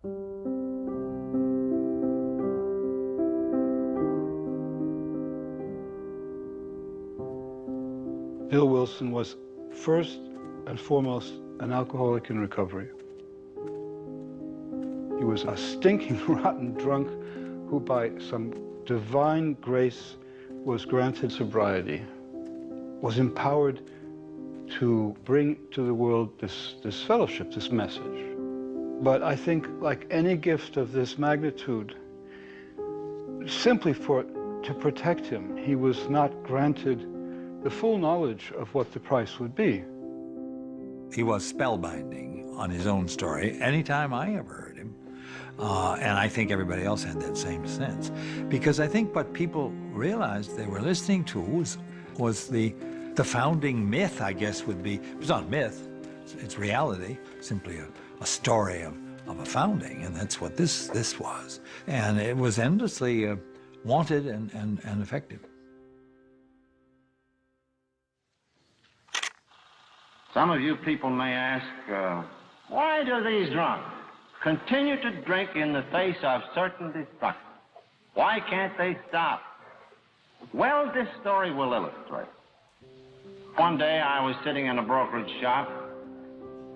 Bill Wilson was first and foremost an alcoholic in recovery. He was a stinking, rotten drunk who by some divine grace was granted sobriety, was empowered to bring to the world this fellowship, this message. But I think, like any gift of this magnitude, simply to protect him, he was not granted the full knowledge of what the price would be. He was spellbinding on his own story anytime I ever heard him. And I think everybody else had that same sense. Because I think what people realized they were listening to was the founding myth, I guess, would be, it's not a myth, it's reality, simply a story of a founding, and that's what this was. And it was endlessly wanted and effective. Some of you people may ask, why do these drunks continue to drink in the face of certain destruction? Why can't they stop? Well, this story will illustrate. One day I was sitting in a brokerage shop,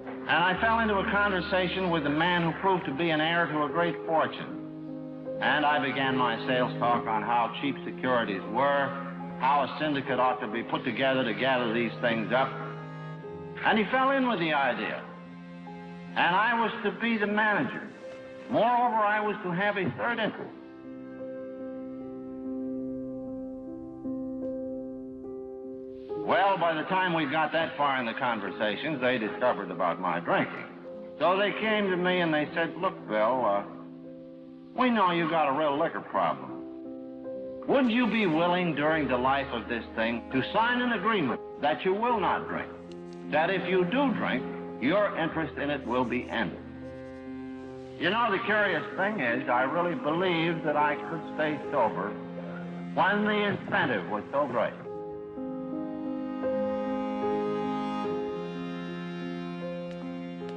and I fell into a conversation with a man who proved to be an heir to a great fortune. And I began my sales talk on how cheap securities were, how a syndicate ought to be put together to gather these things up. And he fell in with the idea. And I was to be the manager. Moreover, I was to have a third interest. Well, by the time we got that far in the conversations, they discovered about my drinking. So they came to me and they said, look, Bill, we know you got a real liquor problem. Would you be willing during the life of this thing to sign an agreement that you will not drink? That if you do drink, your interest in it will be ended. You know, the curious thing is, I really believed that I could stay sober when the incentive was so great.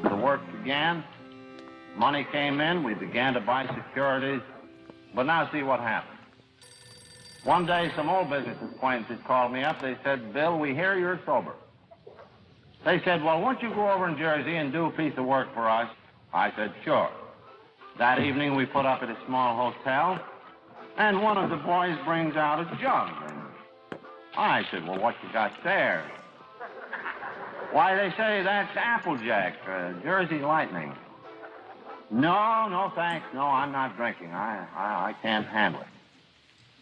The work began, money came in, we began to buy securities, but now see what happened. One day, some old business acquaintances called me up. They said, Bill, we hear you're sober. They said, well, won't you go over in Jersey and do a piece of work for us? I said, sure. That evening, we put up at a small hotel, and one of the boys brings out a jug. I said, well, what you got there? Why, they say that's Applejack, Jersey Lightning. No, thanks. No, I'm not drinking. I can't handle it.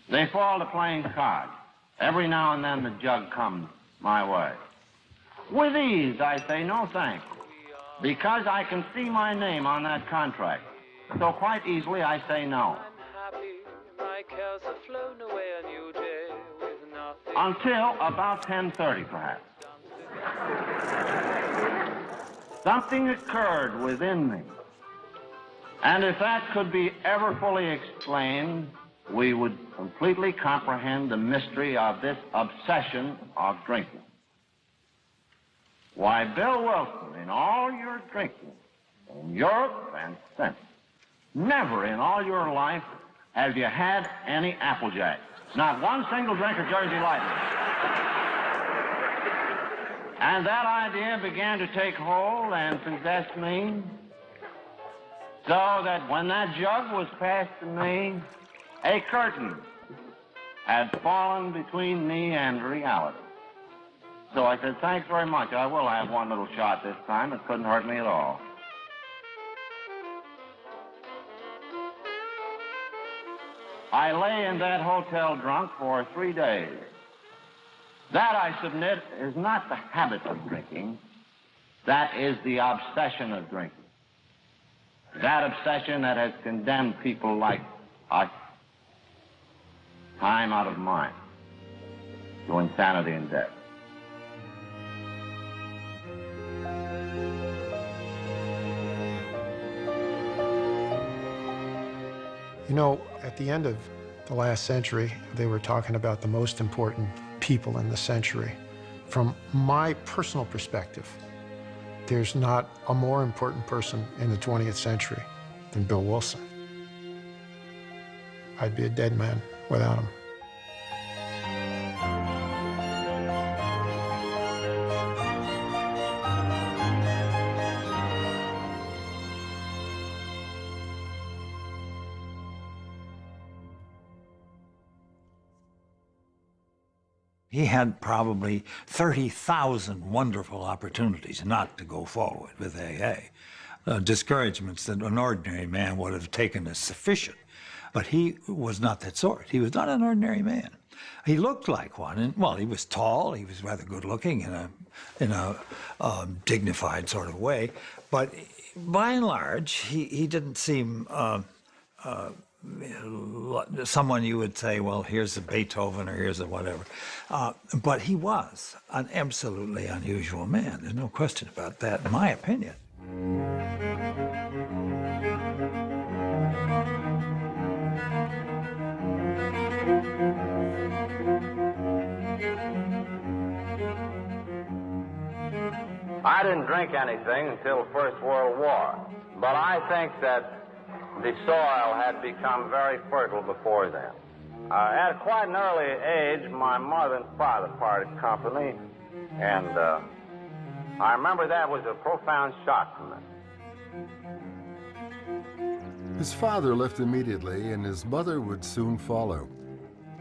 They fall to playing cards. Every now and then the jug comes my way. With ease, I say no thanks, because I can see my name on that contract. So quite easily, I say no. Until about 10:30, perhaps. Something occurred within me. And if that could be ever fully explained, we would completely comprehend the mystery of this obsession of drinking. Why, Bill Wilson, in all your drinking, in Europe and since, never in all your life have you had any Applejack. Not one single drink of Jersey Lightning. And that idea began to take hold and possess me, so that when that jug was passed to me, a curtain had fallen between me and reality. So I said, thanks very much. I will have one little shot this time. It couldn't hurt me at all. I lay in that hotel drunk for 3 days. That, I submit, is not the habit of drinking. That is the obsession of drinking. That obsession that has condemned people like us, time out of mind, to insanity and death. You know, at the end of the last century, they were talking about the most important people in the century. From my personal perspective, there's not a more important person in the 20th century than Bill Wilson. I'd be a dead man without him. He had probably 30,000 wonderful opportunities not to go forward with AA. Discouragements that an ordinary man would have taken as sufficient. But he was not that sort. He was not an ordinary man. He looked like one, and well, he was tall, he was rather good looking in a dignified sort of way, but by and large, he didn't seem someone you would say, well, here's a Beethoven or here's a whatever. But he was an absolutely unusual man. There's no question about that, in my opinion. I didn't drink anything until the First World War, but I think that the soil had become very fertile before then. At quite an early age, my mother and father parted company, and I remember that was a profound shock to me. His father left immediately, and his mother would soon follow.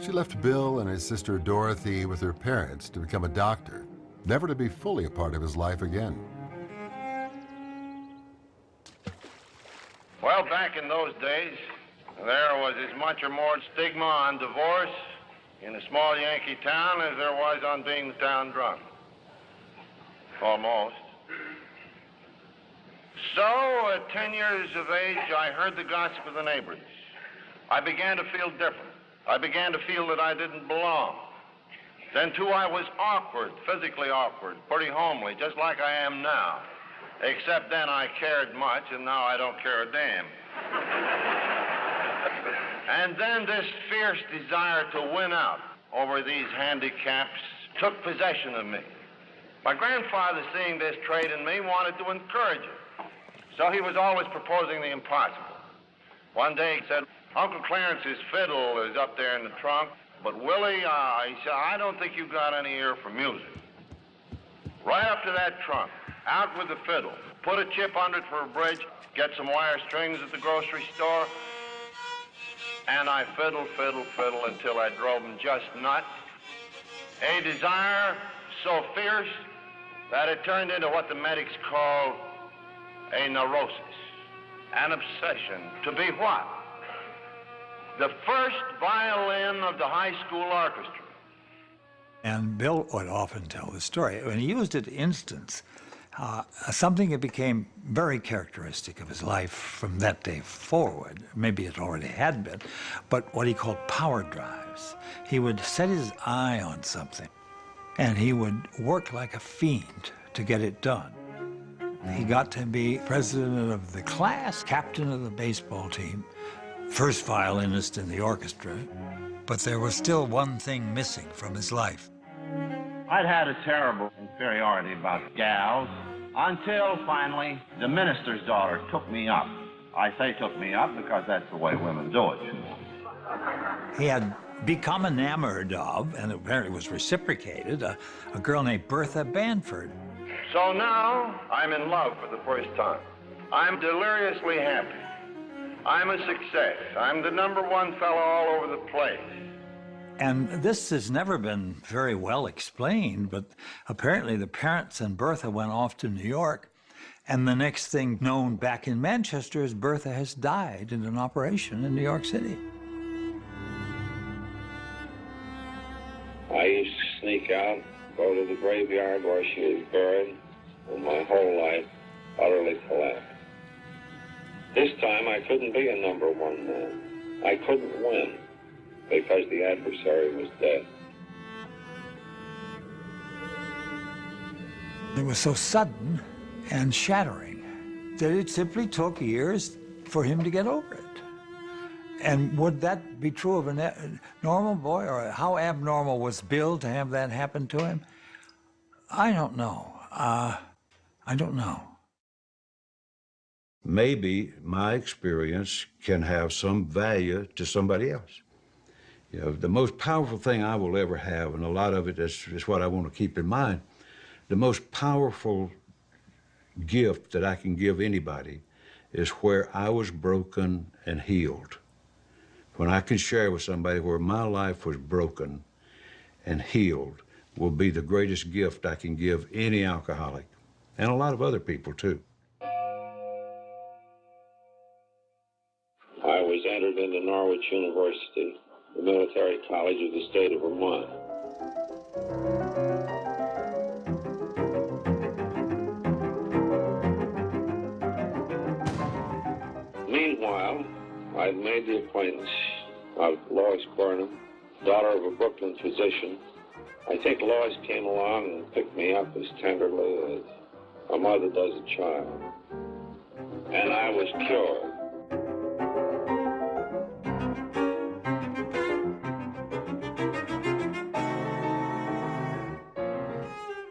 She left Bill and his sister Dorothy with her parents to become a doctor, never to be fully a part of his life again. Well, back in those days, there was as much or more stigma on divorce in a small Yankee town as there was on being the town drunk. Almost. So, at 10 years of age, I heard the gossip of the neighbors. I began to feel different. I began to feel that I didn't belong. Then, too, I was awkward, physically awkward, pretty homely, just like I am now. Except then I cared much, and now I don't care a damn. And then this fierce desire to win out over these handicaps took possession of me. My grandfather, seeing this trait in me, wanted to encourage it. So he was always proposing the impossible. One day he said, Uncle Clarence's fiddle is up there in the trunk, but Willie, he said, I don't think you've got any ear for music. Right up to that trunk, out with the fiddle, put a chip under it for a bridge, get some wire strings at the grocery store, and I fiddled until I drove him just nuts. A desire so fierce that it turned into what the medics call a neurosis, an obsession. To be what? The first violin of the high school orchestra. And Bill would often tell the story. When he used it instance, something that became very characteristic of his life from that day forward, maybe it already had been, but what he called power drives. He would set his eye on something, and he would work like a fiend to get it done. He got to be president of the class, captain of the baseball team, first violinist in the orchestra, but there was still one thing missing from his life. I'd had a terrible inferiority about gals until finally the minister's daughter took me up. I say took me up because that's the way women do it. He had become enamored of, and apparently was reciprocated, a girl named Bertha Banford. So now I'm in love for the first time. I'm deliriously happy. I'm a success. I'm the #1 fellow all over the place. And this has never been very well explained, but apparently the parents and Bertha went off to New York, and the next thing known back in Manchester is Bertha has died in an operation in New York City. I used to sneak out, go to the graveyard where she was buried, and my whole life utterly collapsed. This time I couldn't be a #1 man. I couldn't win because the adversary was dead. It was so sudden and shattering that it simply took years for him to get over it. And would that be true of a normal boy, or how abnormal was Bill to have that happen to him? I don't know. I don't know. maybe my experience can have some value to somebody else. You know, the most powerful thing I will ever have, and a lot of it is what I want to keep in mind, the most powerful gift that I can give anybody is where I was broken and healed. When I can share with somebody where my life was broken and healed will be the greatest gift I can give any alcoholic, and a lot of other people too. I was entered into Norwich University, the military college of the state of Vermont. Meanwhile, I'd made the acquaintance of Lois Burnham, daughter of a Brooklyn physician. I think Lois came along and picked me up as tenderly as a mother does a child. And I was cured.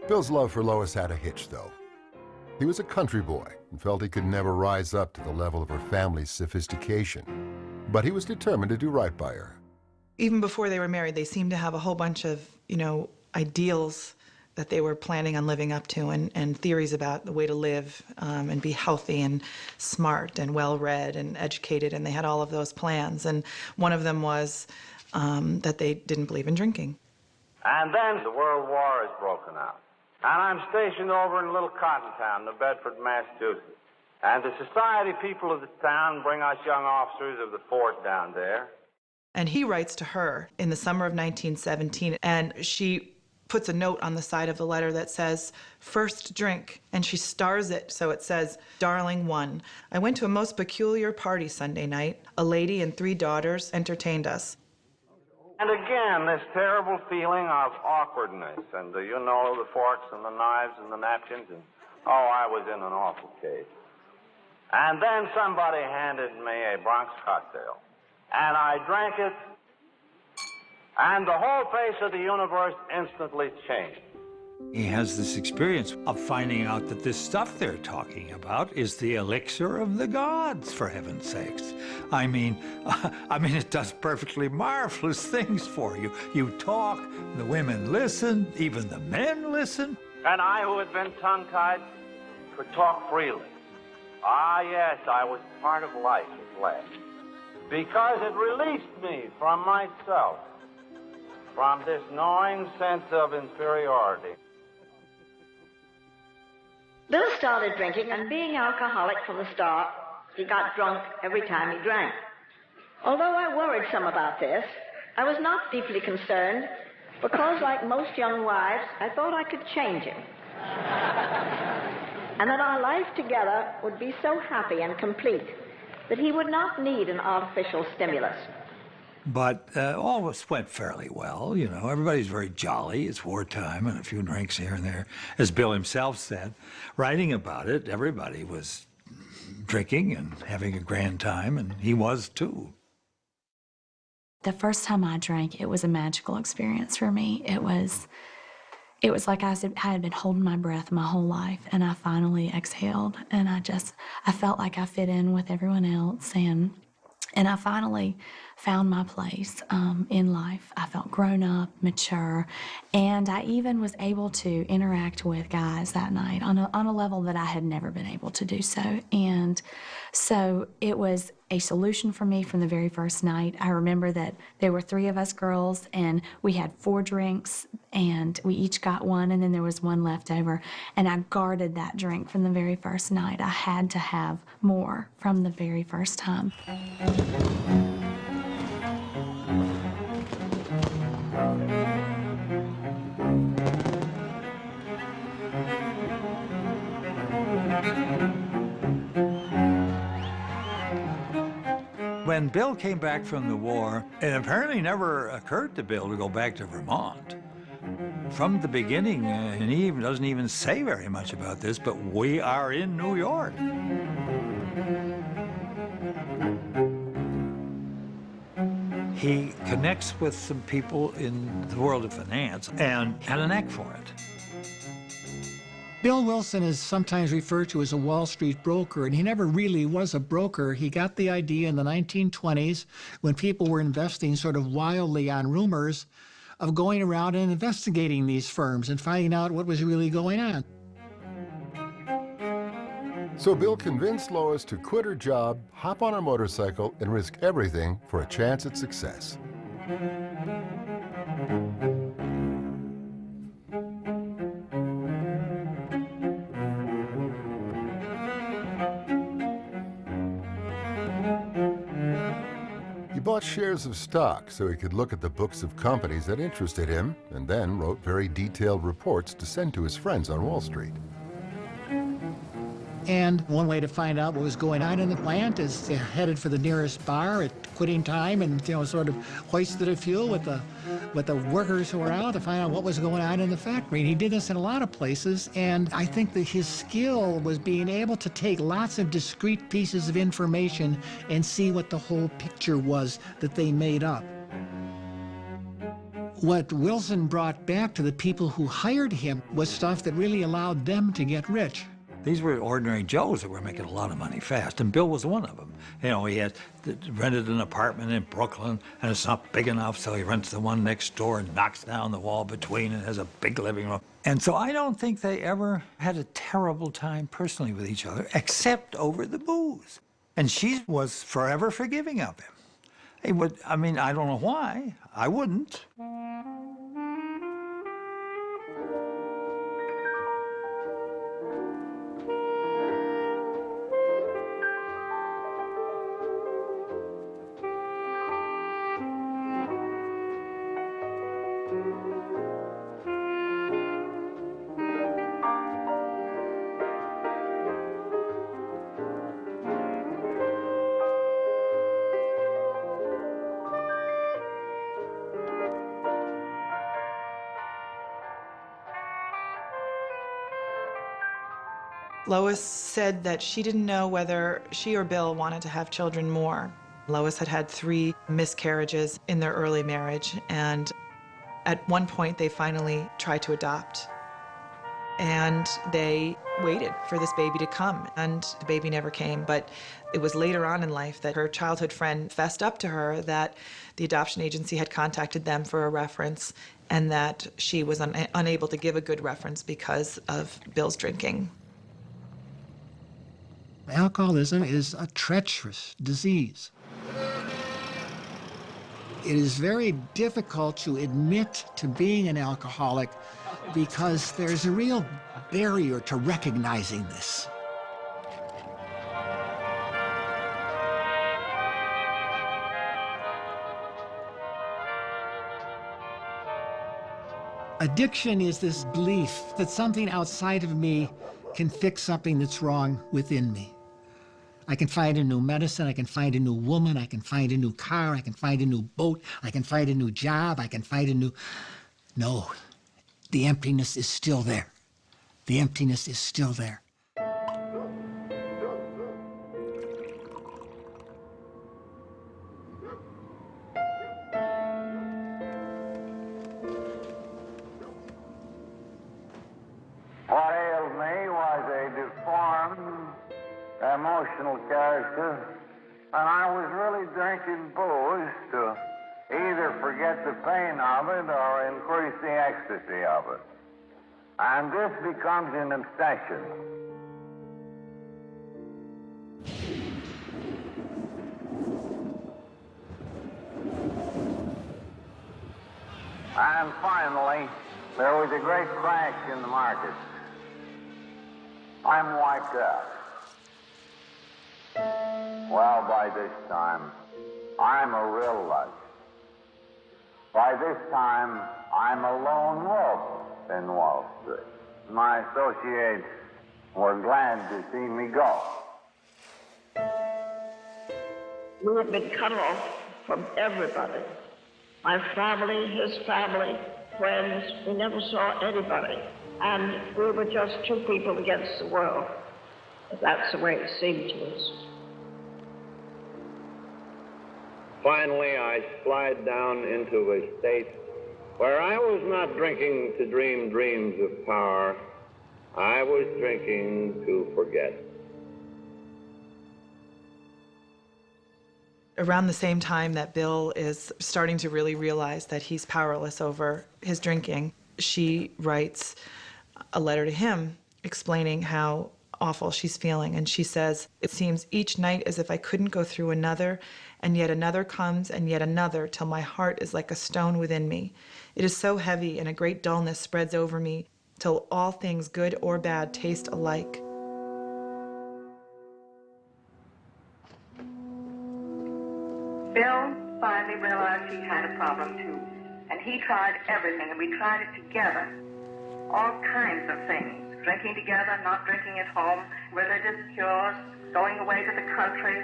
Bill's love for Lois had a hitch, though. He was a country boy and felt he could never rise up to the level of her family's sophistication. But he was determined to do right by her. Even before they were married, they seemed to have a whole bunch of, ideals that they were planning on living up to, and theories about the way to live and be healthy and smart and well-read and educated, and they had all of those plans. And one of them was that they didn't believe in drinking. And then the World War is broken out. And I'm stationed over in a little cotton town, New Bedford, Massachusetts. And the society people of the town bring us young officers of the fort down there. And he writes to her in the summer of 1917, and she puts a note on the side of the letter that says, "First drink," and she stars it, so it says, "Darling one, I went to a most peculiar party Sunday night. A lady and 3 daughters entertained us." And again, this terrible feeling of awkwardness, and the forks and the knives and the napkins, and I was in an awful case. And then somebody handed me a Bronx cocktail, and I drank it, and the whole face of the universe instantly changed. He has this experience of finding out that this stuff they're talking about is the elixir of the gods, for heaven's sakes. I mean, it does perfectly marvelous things for you. You talk, the women listen, even the men listen. And I, who had been tongue-tied, could talk freely. Ah, yes, I was part of life at last, because it released me from myself, from this gnawing sense of inferiority. Bill started drinking, and being alcoholic from the start, he got drunk every time he drank. Although I worried some about this, I was not deeply concerned, because like most young wives, I thought I could change him. And that our life together would be so happy and complete that he would not need an artificial stimulus. But all went fairly well, Everybody's very jolly. It's wartime and a few drinks here and there. As Bill himself said, writing about it, everybody was drinking and having a grand time, and he was too. The first time I drank, it was a magical experience for me. It was like I had been holding my breath my whole life, and I finally exhaled, and I felt like I fit in with everyone else, and I finally found my place in life. I felt grown up, mature, and I even was able to interact with guys that night on a level that I had never been able to do so. And so it was a solution for me from the very first night. I remember that there were 3 of us girls, and we had 4 drinks, and we each got one, and then there was one left over. And I guarded that drink from the very first night. I had to have more from the very first time. When Bill came back from the war, it apparently never occurred to Bill to go back to Vermont. From the beginning, and he doesn't even say very much about this, but we are in New York. He connects with some people in the world of finance and had a knack for it. Bill Wilson is sometimes referred to as a Wall Street broker, and he never really was a broker. He got the idea in the 1920s when people were investing sort of wildly on rumors of going around and investigating these firms and finding out what was really going on. So Bill convinced Lois to quit her job, hop on her motorcycle, and risk everything for a chance at success. He bought shares of stock so he could look at the books of companies that interested him, and then wrote very detailed reports to send to his friends on Wall Street. And one way to find out what was going on in the plant is headed for the nearest bar at quitting time and, sort of hoisted a fuel with the workers who were out to find out what was going on in the factory. And he did this in a lot of places, and I think that his skill was being able to take lots of discrete pieces of information and see what the whole picture was that they made up. What Wilson brought back to the people who hired him was stuff that really allowed them to get rich. These were ordinary Joes that were making a lot of money fast, and Bill was one of them. He had rented an apartment in Brooklyn, and it's not big enough, so he rents the one next door and knocks down the wall between and has a big living room. And so I don't think they ever had a terrible time personally with each other, except over the booze. And she was forever forgiving of him. I don't know why. I wouldn't. Lois said that she didn't know whether she or Bill wanted to have children more. Lois had had 3 miscarriages in their early marriage, and at one point they finally tried to adopt. And they waited for this baby to come, and the baby never came. But it was later on in life that her childhood friend fessed up to her that the adoption agency had contacted them for a reference, and that she was unable to give a good reference because of Bill's drinking. Alcoholism is a treacherous disease. It is very difficult to admit to being an alcoholic because there's a real barrier to recognizing this. Addiction is this belief that something outside of me can fix something that's wrong within me. I can find a new medicine, I can find a new woman, I can find a new car, I can find a new boat, I can find a new job, I can find a new... No, the emptiness is still there. The emptiness is still there. What ailed me was a deformed, emotional character, and I was really drinking booze to either forget the pain of it or increase the ecstasy of it. And this becomes an obsession. And finally, there was a great crash in the market. I'm wiped out. Well, by this time, I'm a real lug. By this time, I'm a lone wolf in Wall Street. My associates were glad to see me go. We had been cut off from everybody. My family, his family, friends, we never saw anybody. And we were just 2 people against the world. That's the way it seemed to us. Finally, I slide down into a state where I was not drinking to dream dreams of power. I was drinking to forget. Around the same time that Bill is starting to really realize that he's powerless over his drinking, she writes a letter to him explaining how awful she's feeling. And she says, "It seems each night as if I couldn't go through another, and yet another comes, and yet another, till my heart is like a stone within me. It is so heavy, and a great dullness spreads over me, till all things, good or bad, taste alike." Bill finally realized he had a problem too, and he tried everything, and we tried it together. All kinds of things. Drinking together, not drinking at home, religious cures, going away to the country,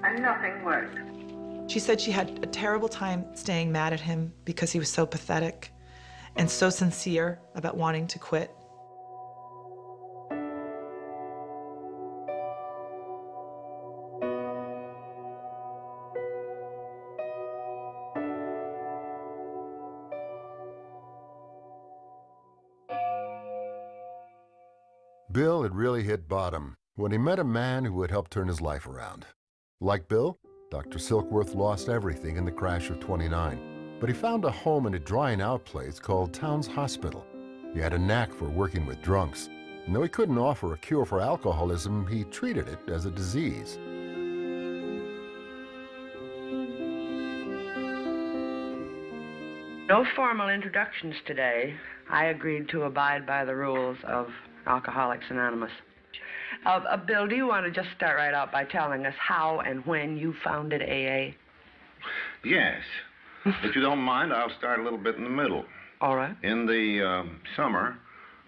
and nothing worked. She said she had a terrible time staying mad at him because he was so pathetic and so sincere about wanting to quit. Bill had really hit bottom when he met a man who had helped turn his life around. Like Bill, Dr. Silkworth lost everything in the crash of '29, but he found a home in a drying-out place called Towns Hospital. He had a knack for working with drunks, and though he couldn't offer a cure for alcoholism, he treated it as a disease. No formal introductions today. I agreed to abide by the rules of Alcoholics Anonymous. Bill, do you want to just start right out by telling us how and when you founded AA? Yes. If you don't mind, I'll start a little bit in the middle. All right. In the summer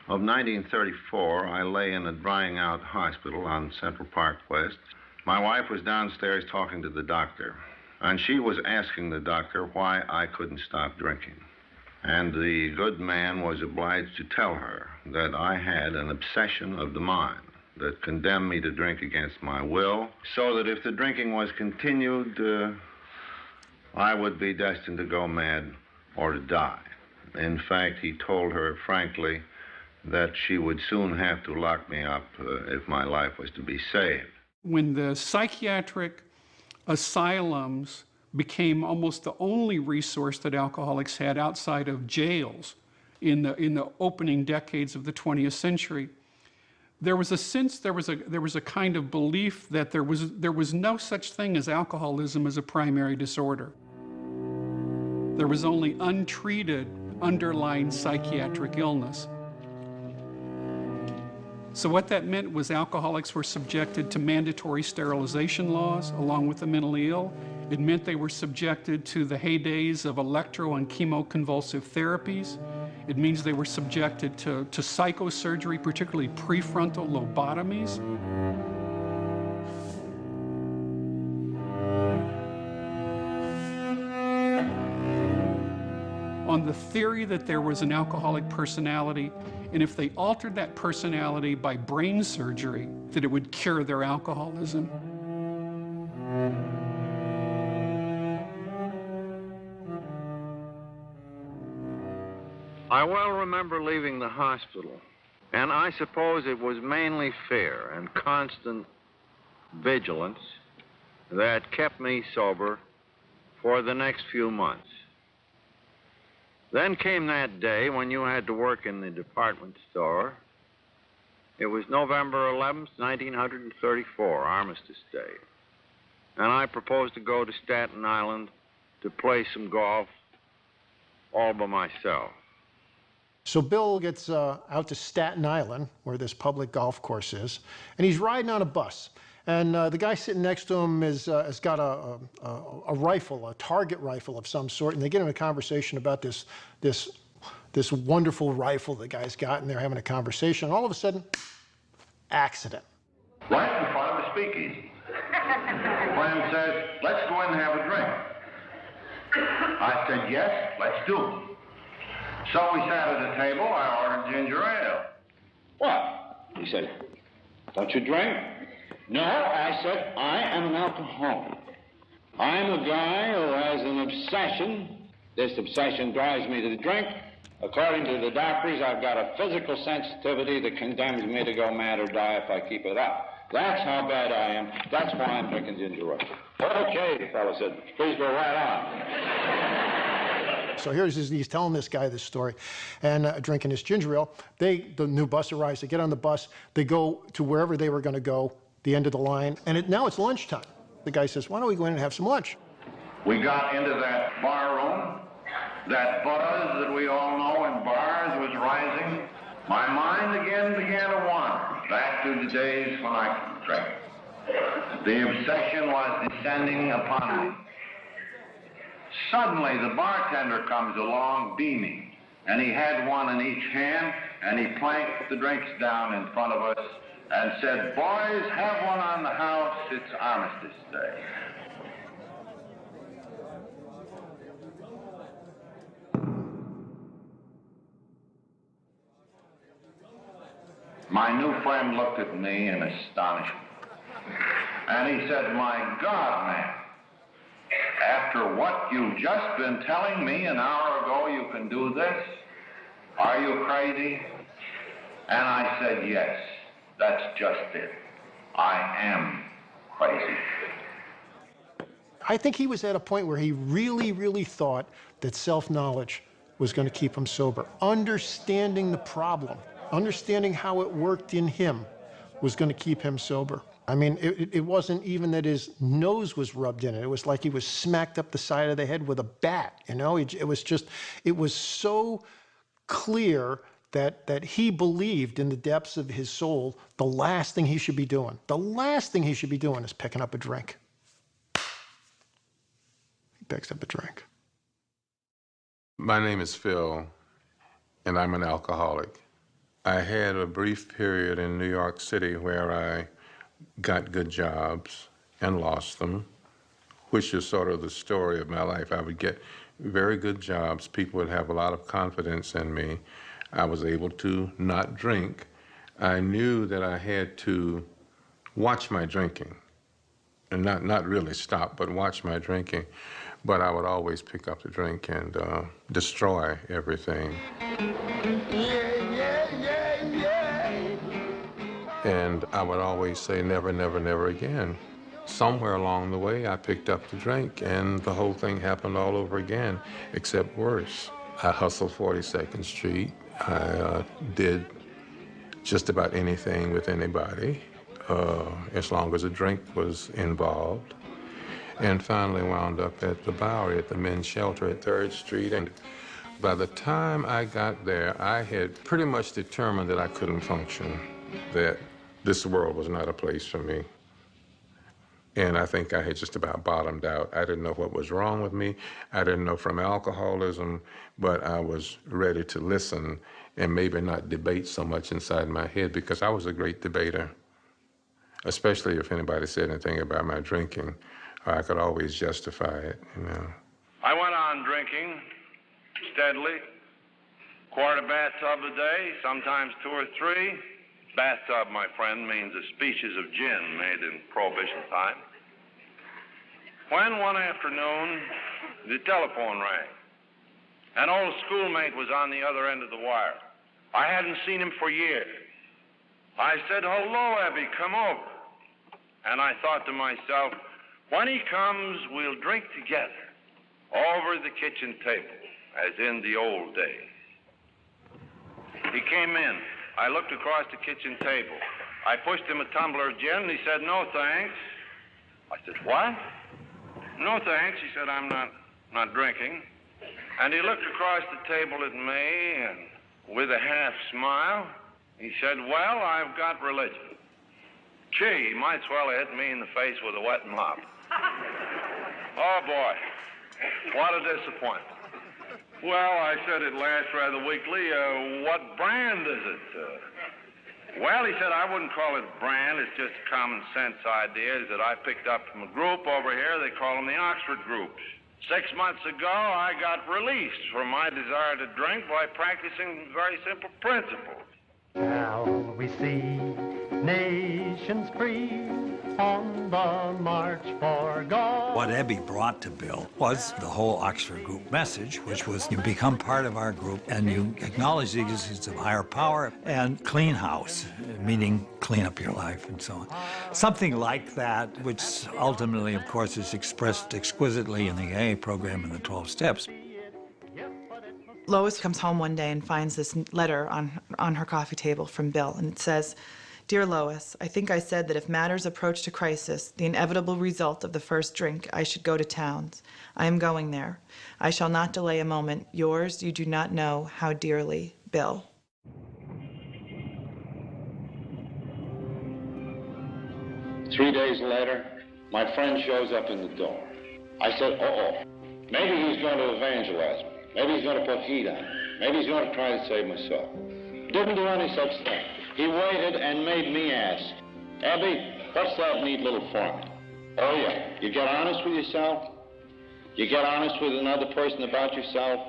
of 1934, I lay in a drying-out hospital on Central Park West. My wife was downstairs talking to the doctor, and she was asking the doctor why I couldn't stop drinking. And the good man was obliged to tell her that I had an obsession of the mind that condemned me to drink against my will, so that if the drinking was continued, I would be destined to go mad or to die. In fact, he told her frankly that she would soon have to lock me up if my life was to be saved. When the psychiatric asylums became almost the only resource that alcoholics had outside of jails in the opening decades of the 20th century, there was a sense, there was a kind of belief that there was no such thing as alcoholism as a primary disorder. There was only untreated underlying psychiatric illness. So what that meant was alcoholics were subjected to mandatory sterilization laws along with the mentally ill. It meant they were subjected to the heydays of electro and chemoconvulsive therapies. It means they were subjected to psychosurgery, particularly prefrontal lobotomies. On the theory that there was an alcoholic personality, and if they altered that personality by brain surgery, that it would cure their alcoholism. I well remember leaving the hospital, and I suppose it was mainly fear and constant vigilance that kept me sober for the next few months. Then came that day when you had to work in the department store. It was November 11th, 1934, Armistice Day. And I proposed to go to Staten Island to play some golf all by myself. So Bill gets out to Staten Island, where this public golf course is, and he's riding on a bus. And the guy sitting next to him has got a rifle, a target rifle of some sort, and they get in a conversation about this wonderful rifle the guy's got, and they're having a conversation. And all of a sudden, accident. Right in front of the speakeasy. Glenn says, "Let's go in and have a drink." I said, "Yes, let's do it." So we sat at a table. I ordered ginger ale. What? He said, "Don't you drink?" "No," I said, "I am an alcoholic. I'm a guy who has an obsession. This obsession drives me to drink. According to the doctors, I've got a physical sensitivity that condemns me to go mad or die if I keep it up. That's how bad I am. That's why I'm drinking ginger ale. Okay, the fellow said, please go right on. So he's telling this guy this story and drinking his ginger ale. The new bus arrives, they get on the bus, they go to wherever they were going to go, the end of the line, and now it's lunchtime. The guy says, why don't we go in and have some lunch? We got into that bar room. That buzz that we all know in bars was rising. My mind again began to wander back to the days when I could drink. The obsession was descending upon me. Suddenly, the bartender comes along beaming, and he had one in each hand, and he planked the drinks down in front of us and said, boys, have one on the house. It's Armistice Day. My new friend looked at me in astonishment. And he said, my God, man, after what you've just been telling me an hour ago, you can do this? Are you crazy? And I said, yes, that's just it. I am crazy. I think he was at a point where he really, really thought that self-knowledge was going to keep him sober. Understanding the problem, understanding how it worked in him was going to keep him sober. I mean, it wasn't even that his nose was rubbed in it. It was like he was smacked up the side of the head with a bat, you know? It was so clear that he believed in the depths of his soul the last thing he should be doing is picking up a drink. He picks up a drink. My name is Phil, and I'm an alcoholic. I had a brief period in New York City where I got good jobs and lost them, which is sort of the story of my life. I would get very good jobs. People would have a lot of confidence in me. I was able to not drink. I knew that I had to watch my drinking, and not really stop, but watch my drinking. But I would always pick up the drink and destroy everything. And I would always say, never, never, never again. Somewhere along the way, I picked up the drink, and the whole thing happened all over again, except worse. I hustled 42nd Street. I did just about anything with anybody, as long as a drink was involved. And finally wound up at the Bowery, at the men's shelter at 3rd Street. And by the time I got there, I had pretty much determined that I couldn't function, that this world was not a place for me. And I think I had just about bottomed out. I didn't know what was wrong with me. I didn't know from alcoholism, but I was ready to listen and maybe not debate so much inside my head, because I was a great debater, especially if anybody said anything about my drinking. I could always justify it, you know. I went on drinking steadily, quart of bathtub a day, sometimes 2 or 3. Bathtub, my friend, means a species of gin made in Prohibition time. When one afternoon, the telephone rang. An old schoolmate was on the other end of the wire. I hadn't seen him for years. I said, hello, Abby, come over. And I thought to myself, when he comes, we'll drink together over the kitchen table, as in the old days. He came in. I looked across the kitchen table. I pushed him a tumbler of gin, and he said, no, thanks. I said, what? No, thanks. He said, I'm not drinking. And he looked across the table at me, and with a half smile, he said, well, I've got religion. Gee, he might as well have hit me in the face with a wet mop. Oh, boy, what a disappointment. Well, I said at last rather weakly, what brand is it? Well, he said, I wouldn't call it brand. It's just common sense ideas that I picked up from a group over here. They call them the Oxford groups. 6 months ago, I got released from my desire to drink by practicing very simple principles. Now we see nations nation's free on the march for God. What Ebby brought to Bill was the whole Oxford Group message, which was you become part of our group and you acknowledge the existence of higher power and clean house, meaning clean up your life and so on. Something like that, which ultimately, of course, is expressed exquisitely in the AA program and the 12 Steps. Lois comes home one day and finds this letter on her coffee table from Bill, and it says, "Dear Lois, I think I said that if matters approached a crisis, the inevitable result of the first drink, I should go to Towns. I am going there. I shall not delay a moment. Yours, you do not know how dearly, Bill." Three days later, my friend shows up in the door. I said, uh-oh, maybe he's going to evangelize me. Maybe he's going to put heat on me. Maybe he's going to try to save myself. Didn't do any such thing. He waited and made me ask, "Ebby, what's that neat little formula?" Oh, yeah. You get honest with yourself. You get honest with another person about yourself.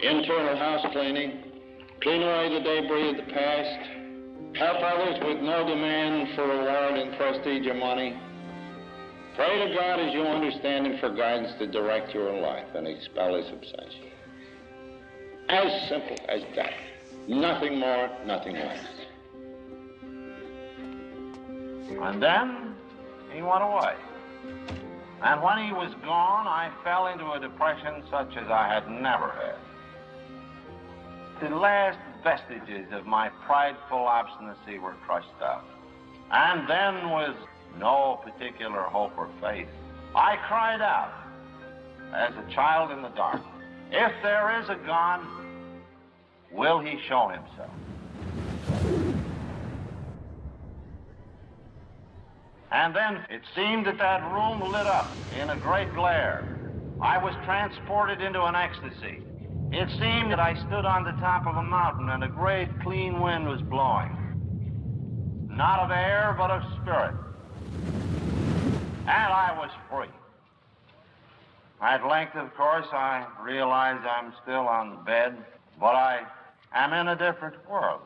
Internal house cleaning. Clean away the debris of the past. Help others with no demand for reward and prestige or money. Pray to God as you understand Him for guidance to direct your life and expel His obsession. As simple as that. Nothing more, nothing less. And then he went away. And when he was gone, I fell into a depression such as I had never had. The last vestiges of my prideful obstinacy were crushed out. And then, with no particular hope or faith, I cried out, as a child in the dark, "If there is a God, will He show Himself?" And then it seemed that that room lit up in a great glare. I was transported into an ecstasy. It seemed that I stood on the top of a mountain and a great clean wind was blowing. Not of air, but of spirit. And I was free. At length, of course, I realize I'm still on the bed, but I am in a different world.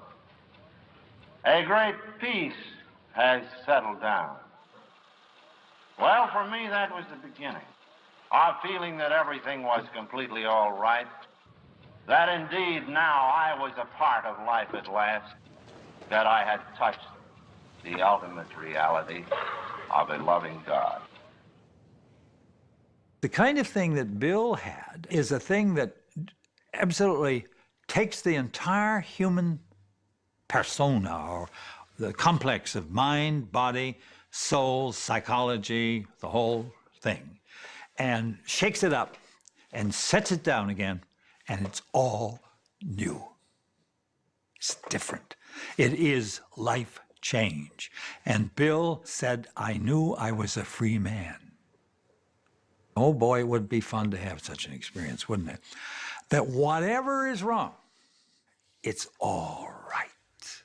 A great peace has settled down. Well, for me, that was the beginning of feeling that everything was completely all right, that indeed now I was a part of life at last, that I had touched the ultimate reality of a loving God. The kind of thing that Bill had is a thing that absolutely takes the entire human persona, or the complex of mind, body, soul, psychology, the whole thing, and shakes it up and sets it down again, and it's all new. It's different. It is life change. And Bill said, "I knew I was a free man." Oh boy, it would be fun to have such an experience, wouldn't it? That whatever is wrong, it's all right.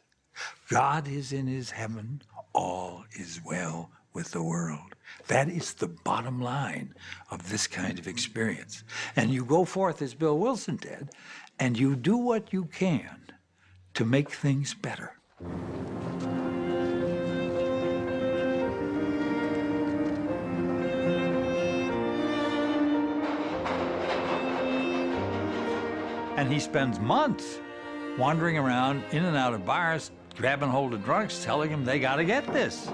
God is in His heaven. All is well with the world. That is the bottom line of this kind of experience. And you go forth as Bill Wilson did, and you do what you can to make things better. And he spends months wandering around in and out of bars, grabbing hold of drunks, telling them they got to get this.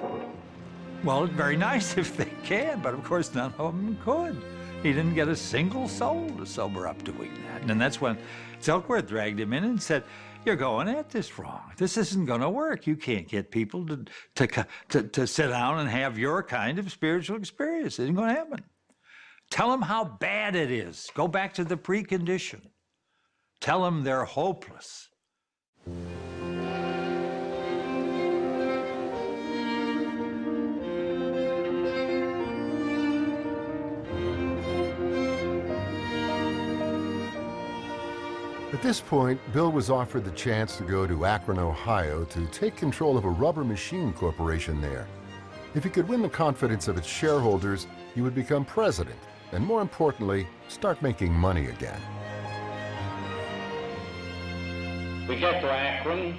Well, it's very nice if they can, but of course none of them could. He didn't get a single soul to sober up doing that. And that's when Silkworth dragged him in and said, "You're going at this wrong. This isn't going to work. You can't get people to sit down and have your kind of spiritual experience. It isn't going to happen. Tell them how bad it is. Go back to the precondition. Tell them they're hopeless." At this point, Bill was offered the chance to go to Akron, Ohio to take control of a rubber machine corporation there. If he could win the confidence of its shareholders, he would become president, and more importantly, start making money again. We get to Akron.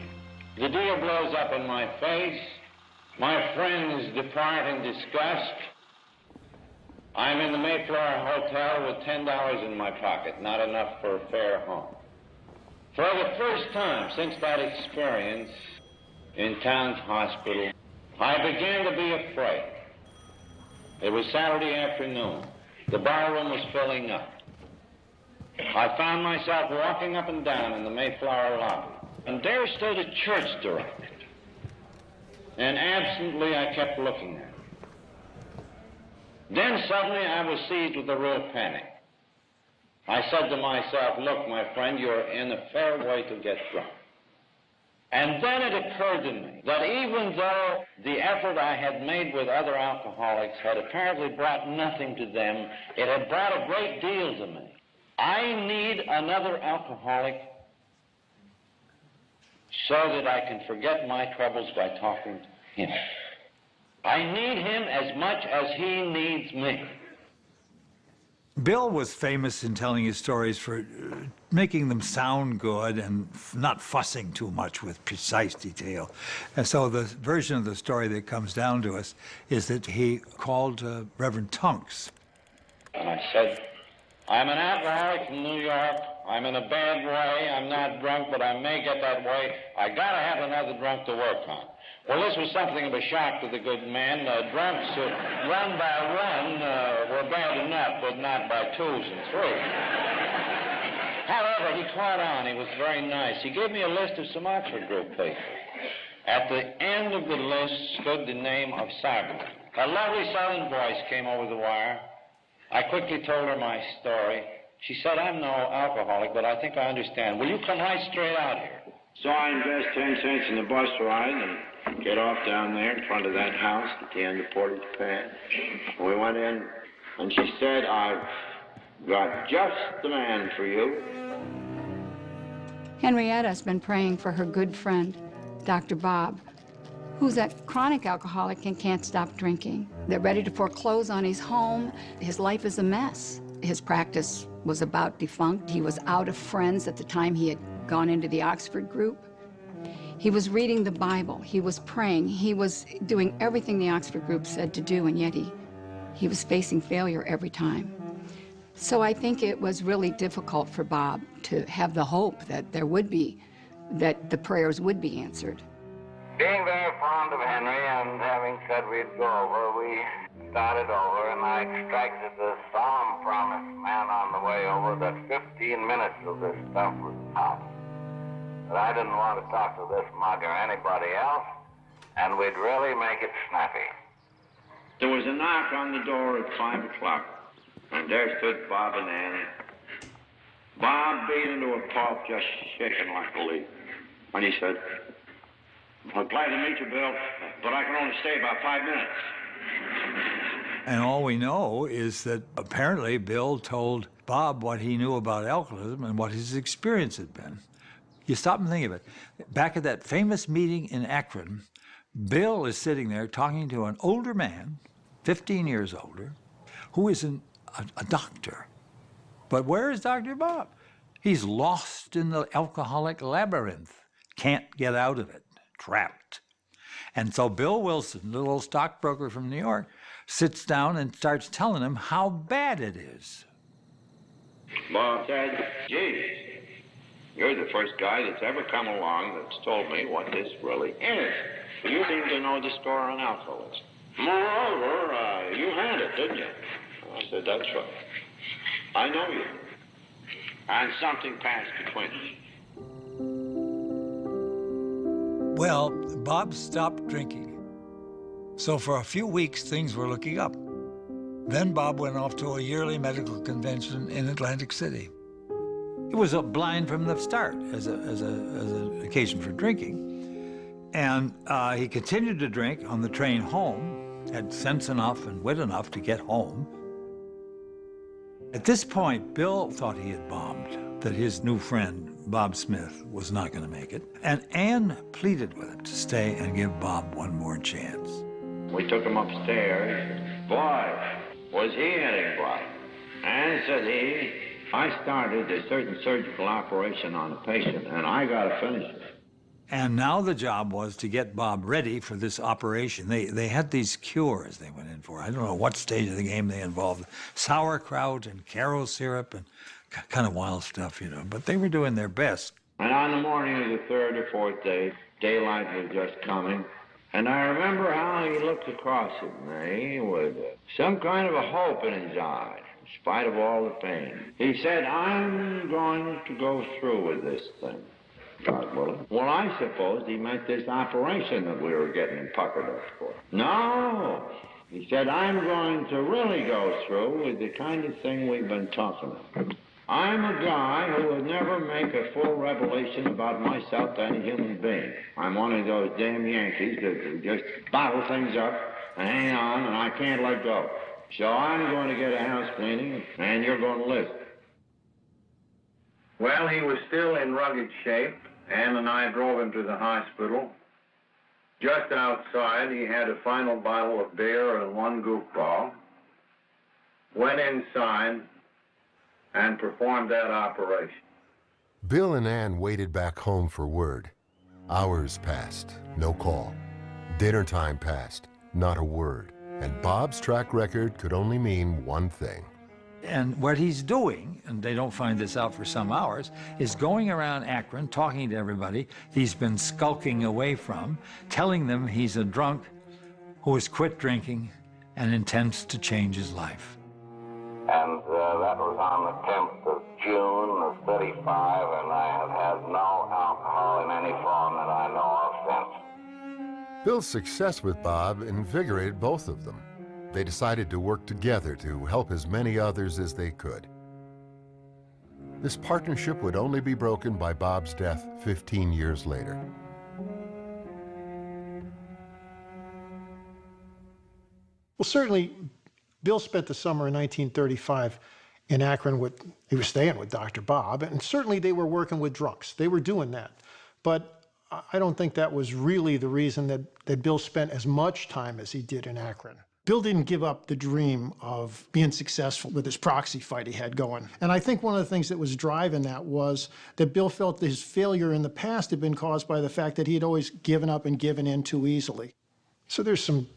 The deal blows up in my face. My friends depart in disgust. I'm in the Mayflower Hotel with $10 in my pocket, not enough for a fare home. For the first time since that experience in Towns Hospital, I began to be afraid. It was Saturday afternoon. The barroom was filling up. I found myself walking up and down in the Mayflower lobby, and there stood a church director. And absently I kept looking at him. Then suddenly I was seized with a real panic. I said to myself, look, my friend, you're in a fair way to get drunk. And then it occurred to me that even though the effort I had made with other alcoholics had apparently brought nothing to them, it had brought a great deal to me. I need another alcoholic so that I can forget my troubles by talking to him. I need him as much as he needs me. Bill was famous in telling his stories for making them sound good and not fussing too much with precise detail. And so the version of the story that comes down to us is that he called Reverend Tunks. And I said, I'm an alcoholic from New York. I'm in a bad way. I'm not drunk, but I may get that way. I gotta have another drunk to work on. Well, this was something of a shock to the good man. Drunks, run by one, were bad enough, but not by twos and threes. However, he caught on. He was very nice. He gave me a list of some Oxford group people. At the end of the list stood the name of Sargent. A lovely southern voice came over the wire. I quickly told her my story. She said, I'm no alcoholic, but I think I understand. Will you come right straight out here? So I invest 10 cents in the bus ride and get off down there in front of that house at the end of Portage Path. We went in, and she said, I've got just the man for you. Henrietta's been praying for her good friend, Dr. Bob, who's a chronic alcoholic and can't stop drinking. They're ready to foreclose on his home. His life is a mess. His practice was about defunct. He was out of friends at the time he had gone into the Oxford group. He was reading the Bible. He was praying. He was doing everything the Oxford group said to do, and yet he was facing failure every time. So I think it was really difficult for Bob to have the hope that that the prayers would be answered. Being very fond of Henry and having said we'd go over, we started over, and I extracted the solemn promise, man, on the way over, that 15 minutes of this stuff was out. But I didn't want to talk to this mug or anybody else, and we'd really make it snappy. There was a knock on the door at 5 o'clock, and there stood Bob and Annie. Bob beat into a pulp, just shaking like a leaf. And he said, I'm glad to meet you, Bill, but I can only stay about 5 minutes. And all we know is that apparently Bill told Bob what he knew about alcoholism and what his experience had been. You stop and think of it. Back at that famous meeting in Akron, Bill is sitting there talking to an older man, 15 years older, who is a doctor. But where is Dr. Bob? He's lost in the alcoholic labyrinth, can't get out of it, trapped. And so Bill Wilson, the little stockbroker from New York, sits down and starts telling him how bad it is. Bob said, geez, you're the first guy that's ever come along that's told me what this really is. You seem to know the score on alcoholism. Moreover, you had it, didn't you? I said, that's right. I know you. And something passed between us. Well, Bob stopped drinking. So for a few weeks, things were looking up. Then Bob went off to a yearly medical convention in Atlantic City. It was a blind from the start as an occasion for drinking. And he continued to drink on the train home, had sense enough and wit enough to get home. At this point, Bill thought he had bombed, that his new friend, Bob Smith, was not going to make it. And Ann pleaded with him to stay and give Bob one more chance. We took him upstairs. Boy, was he hitting Bob. And said I started a certain surgical operation on a patient, and I got to finish it. And now the job was to get Bob ready for this operation. They had these cures they went in for. I don't know what stage of the game they involved. Sauerkraut and Caro syrup and kind of wild stuff, you know. But they were doing their best. And on the morning of the third or fourth day, daylight was just coming. And I remember how he looked across at me with some kind of a hope in his eye, in spite of all the pain. He said, I'm going to go through with this thing, God willing. Well, I supposed he meant this operation that we were getting puckered up for. No, he said, I'm going to really go through with the kind of thing we've been talking about. I'm a guy who would never make a full revelation about myself to any human being. I'm one of those damn Yankees that just bottle things up and hang on, and I can't let go. So I'm going to get a house cleaning, and you're going to live. Well, he was still in rugged shape. Ann and I drove him to the hospital. Just outside, he had a final bottle of beer and one goofball. Went inside and performed that operation. Bill and Ann waited back home for word. Hours passed, no call. Dinner time passed, not a word. And Bob's track record could only mean one thing. And what he's doing, and they don't find this out for some hours, is going around Akron, talking to everybody he's been skulking away from, telling them he's a drunk who has quit drinking and intends to change his life. And that was on the 10th of June of 35, and I have had no alcohol in any form that I know of since. Bill's success with Bob invigorated both of them. They decided to work together to help as many others as they could. This partnership would only be broken by Bob's death 15 years later. Well, certainly, Bill spent the summer in 1935 in Akron he was staying with Dr. Bob, and certainly they were working with drunks. They were doing that. But I don't think that was really the reason that Bill spent as much time as he did in Akron. Bill didn't give up the dream of being successful with this proxy fight he had going. And I think one of the things that was driving that was that Bill felt that his failure in the past had been caused by the fact that he had always given up and given in too easily. So there's some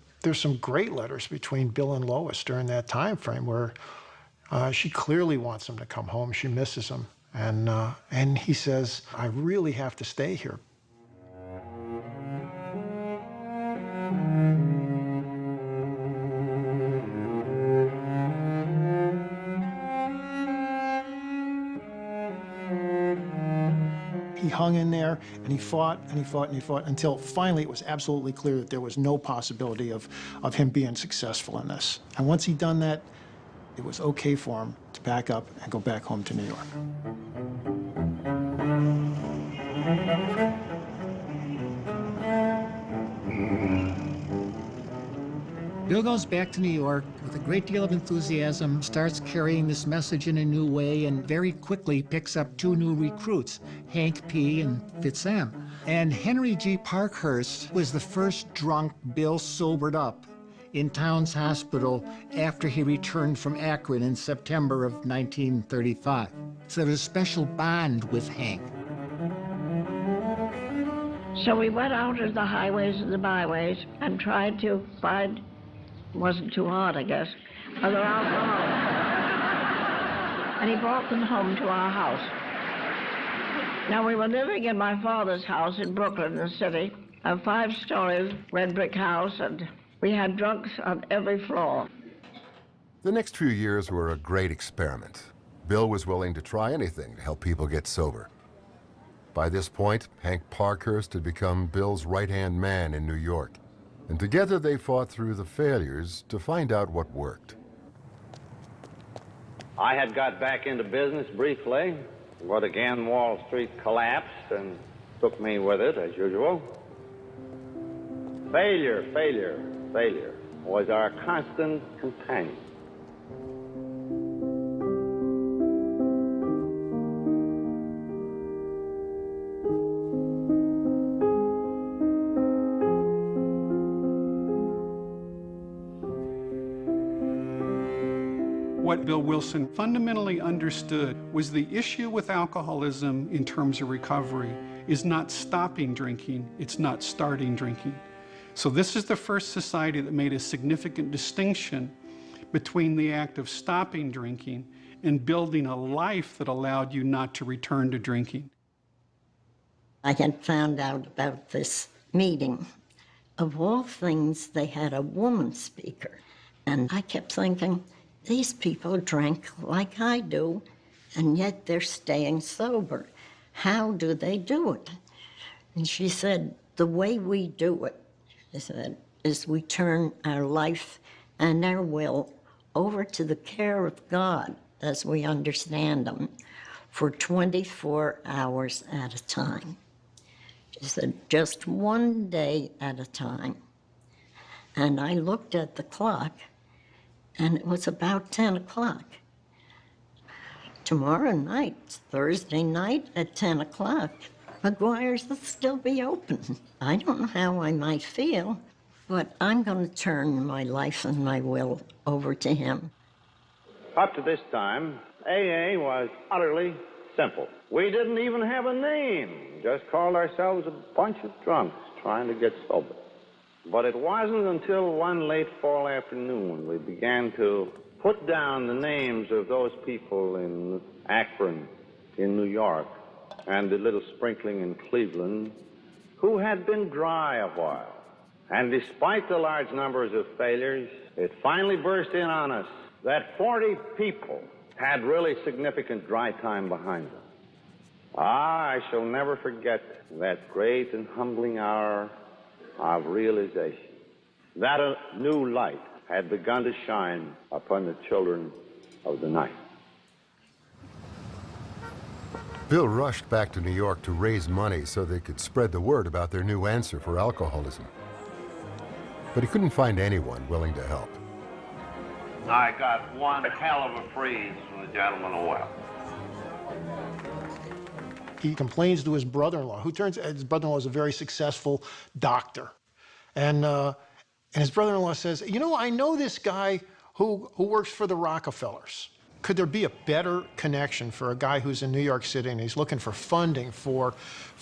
great letters between Bill and Lois during that time frame where she clearly wants him to come home. She misses him. And he says, I really have to stay here. He hung in there, and he fought, and he fought, and he fought, until finally it was absolutely clear that there was no possibility of him being successful in this. And once he'd done that, it was okay for him to pack up and go back home to New York. Bill goes back to New York with a great deal of enthusiasm, starts carrying this message in a new way, and very quickly picks up two new recruits, Hank P. and Fitz M. And Henry G. Parkhurst was the first drunk Bill sobered up in Towns Hospital after he returned from Akron in September of 1935. So there was a special bond with Hank. So we went out to the highways and the byways and tried to find, wasn't too hard, I guess, other alcoholics. And he brought them home to our house. Now, we were living in my father's house in Brooklyn, the city, a 5-story red brick house, and we had drunks on every floor. The next few years were a great experiment. Bill was willing to try anything to help people get sober. By this point, Hank Parkhurst had become Bill's right-hand man in New York. And together they fought through the failures to find out what worked. I had got back into business briefly, but again Wall Street collapsed and took me with it, as usual. Failure, failure, failure was our constant companion. What Bill Wilson fundamentally understood was the issue with alcoholism in terms of recovery is not stopping drinking, it's not starting drinking. So this is the first society that made a significant distinction between the act of stopping drinking and building a life that allowed you not to return to drinking. I had found out about this meeting. Of all things, they had a woman speaker. And I kept thinking, these people drank like I do, and yet they're staying sober. How do they do it? And she said, the way we do it, she said, is we turn our life and our will over to the care of God as we understand them for 24 hours at a time. She said, just one day at a time. And I looked at the clock, and it was about 10 o'clock. Tomorrow night, Thursday night at 10 o'clock, McGuire's will still be open. I don't know how I might feel, but I'm going to turn my life and my will over to him. Up to this time, AA was utterly simple. We didn't even have a name, just called ourselves a bunch of drunks trying to get sober. But it wasn't until one late fall afternoon we began to put down the names of those people in Akron, in New York, and a little sprinkling in Cleveland, who had been dry a while. And despite the large numbers of failures, it finally burst in on us that 40 people had really significant dry time behind them. I shall never forget that great and humbling hour of realization that a new light had begun to shine upon the children of the night. Bill rushed back to New York to raise money so they could spread the word about their new answer for alcoholism. But he couldn't find anyone willing to help. I got one hell of a freeze from the gentleman who well. He complains to his brother-in-law, his brother-in-law is a very successful doctor. And his brother-in-law says, you know, I know this guy who works for the Rockefellers. Could there be a better connection for a guy who's in New York City and he's looking for funding for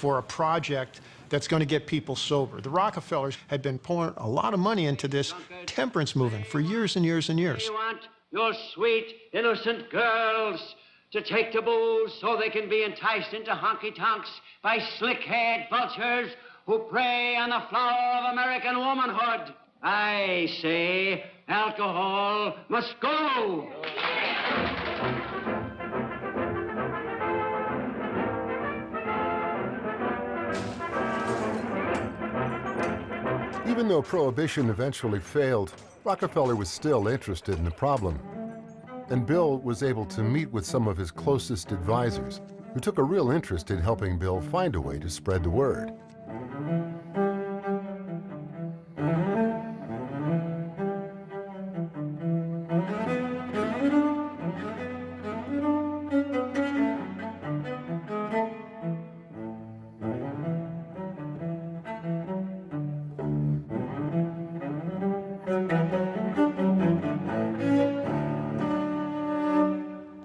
a project that's going to get people sober? The Rockefellers had been pouring a lot of money into this temperance movement for years and years and years. You want your sweet, innocent girls to take to booze so they can be enticed into honky-tonks by slick-haired vultures who prey on the flower of American womanhood. I say alcohol must go. Even though Prohibition eventually failed, Rockefeller was still interested in the problem. And Bill was able to meet with some of his closest advisors, who took a real interest in helping Bill find a way to spread the word.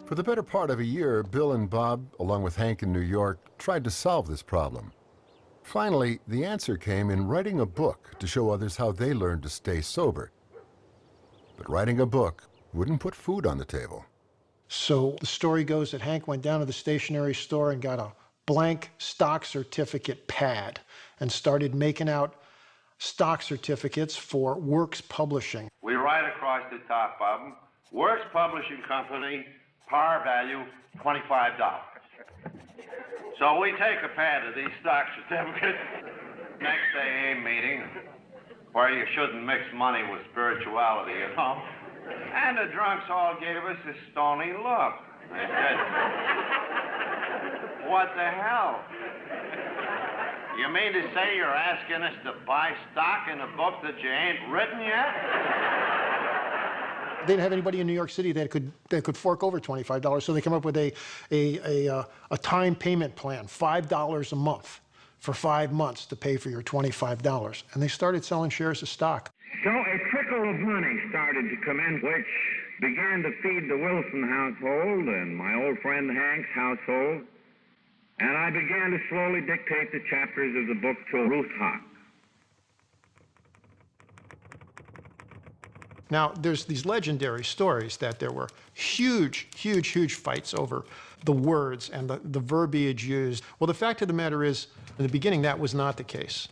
For the better part of a year, Bill and Bob, along with Hank in New York, tried to solve this problem. Finally, the answer came in writing a book to show others how they learned to stay sober. But writing a book wouldn't put food on the table. So the story goes that Hank went down to the stationery store and got a blank stock certificate pad and started making out stock certificates for Works Publishing. We write across the top of them, Works Publishing Company, par value $25. So we take a pad of these stock certificates, next AA meeting, where you shouldn't mix money with spirituality, you know. And the drunks all gave us a stony look. They said, what the hell? You mean to say you're asking us to buy stock in a book that you ain't written yet? They didn't have anybody in New York City that could fork over $25, so they come up with a time payment plan, $5 a month for 5 months to pay for your $25. And they started selling shares of stock. So a trickle of money started to come in, which began to feed the Wilson household and my old friend Hank's household. And I began to slowly dictate the chapters of the book to Ruth Haack. Now, there's these legendary stories that there were huge, huge, huge fights over the words and the verbiage used. Well, the fact of the matter is, in the beginning, that was not the case.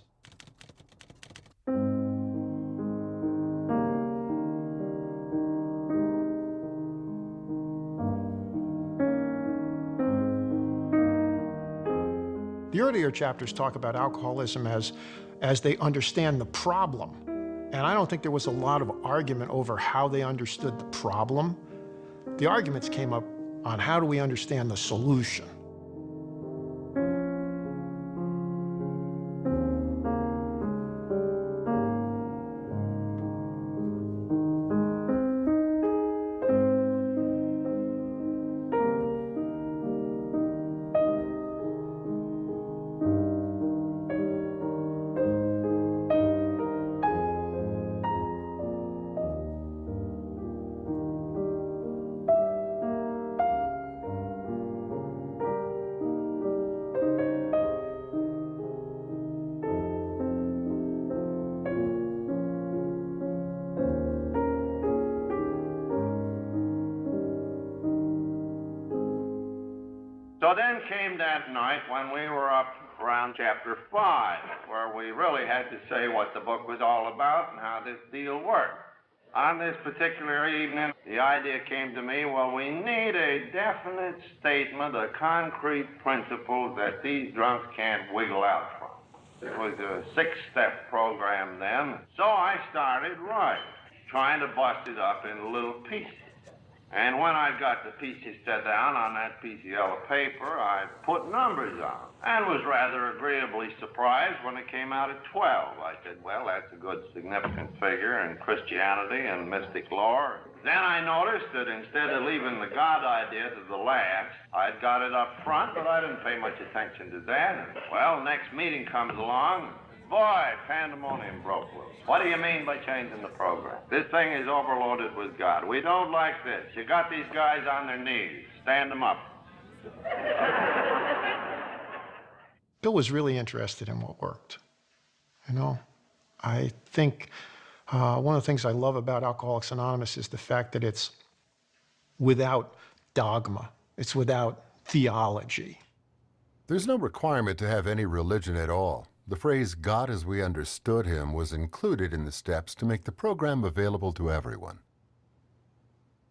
The earlier chapters talk about alcoholism as they understand the problem. And I don't think there was a lot of argument over how they understood the problem. The arguments came up on how do we understand the solution. So then came that night when we were up around chapter 5, where we really had to say what the book was all about and how this deal worked. On this particular evening, the idea came to me, well, we need a definite statement, a concrete principle that these drunks can't wiggle out from. It was a 6-step program then. So I started right, trying to bust it up into little pieces. And when I got the pieces set down on that piece of yellow paper, I put numbers on and was rather agreeably surprised when it came out at 12. I said, well, that's a good significant figure in Christianity and mystic lore. Then I noticed that instead of leaving the God idea to the last, I'd got it up front, but I didn't pay much attention to that. And, well, next meeting comes along. Boy, pandemonium broke loose. What do you mean by changing the program? This thing is overloaded with God. We don't like this. You got these guys on their knees. Stand them up. Bill was really interested in what worked. You know, I think one of the things I love about Alcoholics Anonymous is the fact that it's without dogma. It's without theology. There's no requirement to have any religion at all. The phrase, God as we understood him, was included in the steps to make the program available to everyone.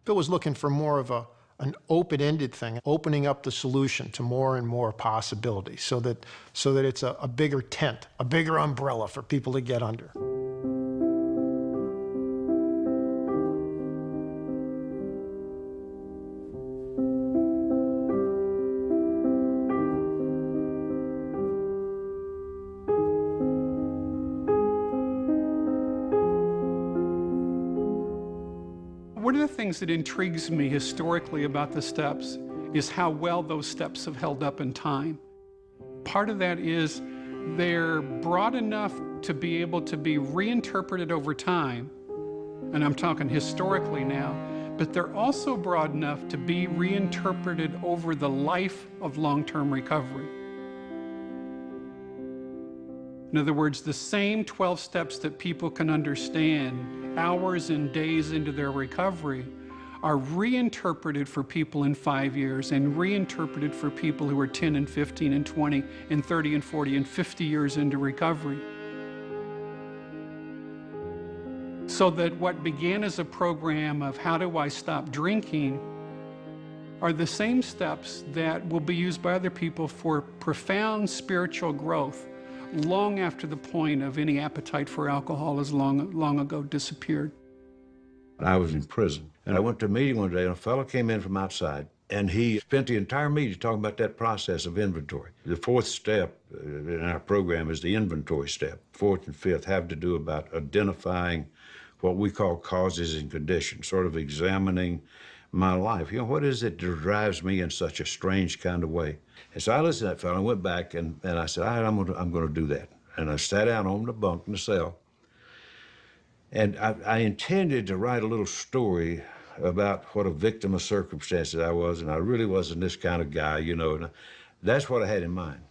Bill was looking for more of an open-ended thing, opening up the solution to more and more possibilities so that it's a bigger tent, a bigger umbrella for people to get under. One of the things that intrigues me historically about the steps is how well those steps have held up in time. Part of that is they're broad enough to be able to be reinterpreted over time, and I'm talking historically now, but they're also broad enough to be reinterpreted over the life of long-term recovery. In other words, the same 12 steps that people can understand hours and days into their recovery are reinterpreted for people in 5 years and reinterpreted for people who are 10 and 15 and 20 and 30 and 40 and 50 years into recovery. So that what began as a program of how do I stop drinking are the same steps that will be used by other people for profound spiritual growth long after the point of any appetite for alcohol has long ago disappeared. I was in prison, and I went to a meeting one day, and a fellow came in from outside, and he spent the entire meeting talking about that process of inventory. The 4th step in our program is the inventory step. 4th and 5th have to do about identifying what we call causes and conditions, sort of examining my life. You know, what is it that drives me in such a strange kind of way? And so I listened to that fellow and went back and I said, all right, I'm going to do that. And I sat down on the bunk in the cell. And I intended to write a little story about what a victim of circumstances I was, and I really wasn't this kind of guy, you know. And That's what I had in mind.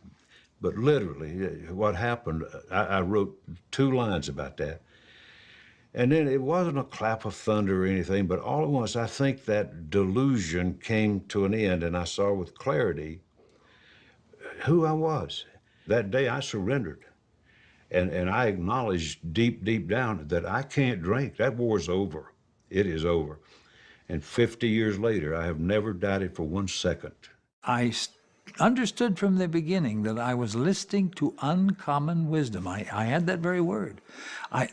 But literally, what happened, I wrote 2 lines about that. And then it wasn't a clap of thunder or anything, but all at once, I think that delusion came to an end, and I saw with clarity who I was. That day, I surrendered. And I acknowledged deep, deep down that I can't drink. That war's over. It is over. And 50 years later, I have never doubted for 1 second. I understood from the beginning that I was listening to uncommon wisdom. I had that very word.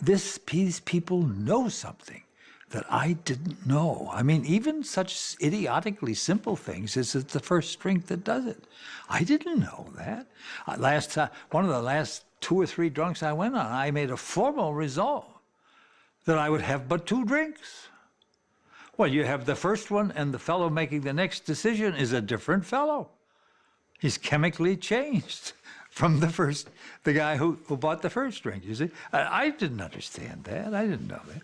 These people know something that I didn't know. I mean, even such idiotically simple things as it's the first drink that does it. I didn't know that. One of the last 2 or 3 drunks I went on, I made a formal resolve that I would have but 2 drinks. Well, you have the first one, and the fellow making the next decision is a different fellow. He's chemically changed from the guy who bought the first drink, you see. I didn't understand that. I didn't know that.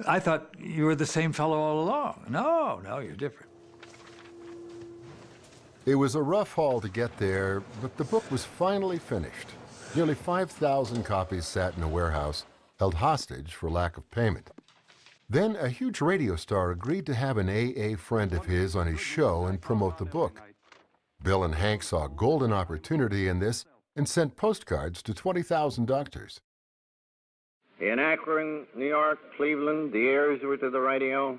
I thought you were the same fellow all along. No, you're different. It was a rough haul to get there, but the book was finally finished. Nearly 5,000 copies sat in a warehouse, held hostage for lack of payment. Then a huge radio star agreed to have an AA friend of his on his show and promote the book. Bill and Hank saw a golden opportunity in this and sent postcards to 20,000 doctors. In Akron, New York, Cleveland, the ears were to the radio.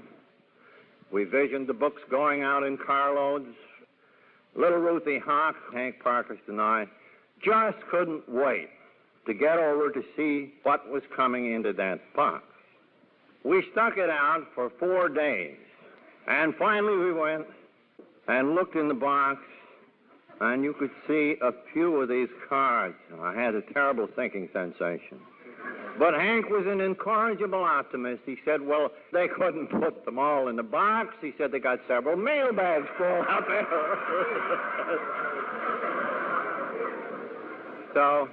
We visioned the books going out in carloads. Little Ruthie Hawk, Hank Parkerston and I, just couldn't wait to get over to see what was coming into that box. We stuck it out for 4 days, and finally we went and looked in the box, and you could see a few of these cards. I had a terrible sinking sensation. But Hank was an incorrigible optimist. He said, well, they couldn't put them all in the box. He said they got several mailbags full out there. So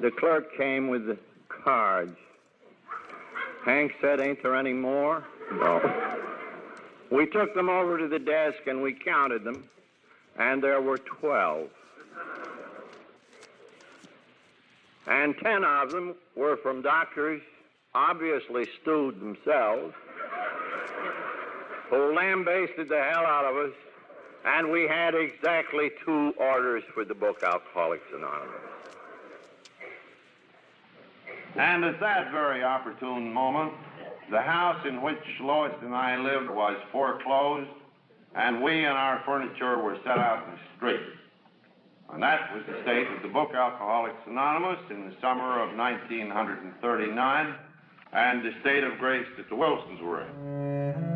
the clerk came with the cards. Hank said, ain't there any more? No. We took them over to the desk and we counted them, and there were 12. And 10 of them were from doctors, obviously stewed themselves, who lambasted the hell out of us, and we had exactly 2 orders for the book Alcoholics Anonymous. And at that very opportune moment, the house in which Lois and I lived was foreclosed, and we and our furniture were set out in the street. And that was the state of the book Alcoholics Anonymous in the summer of 1939, and the state of grace that the Wilsons were in.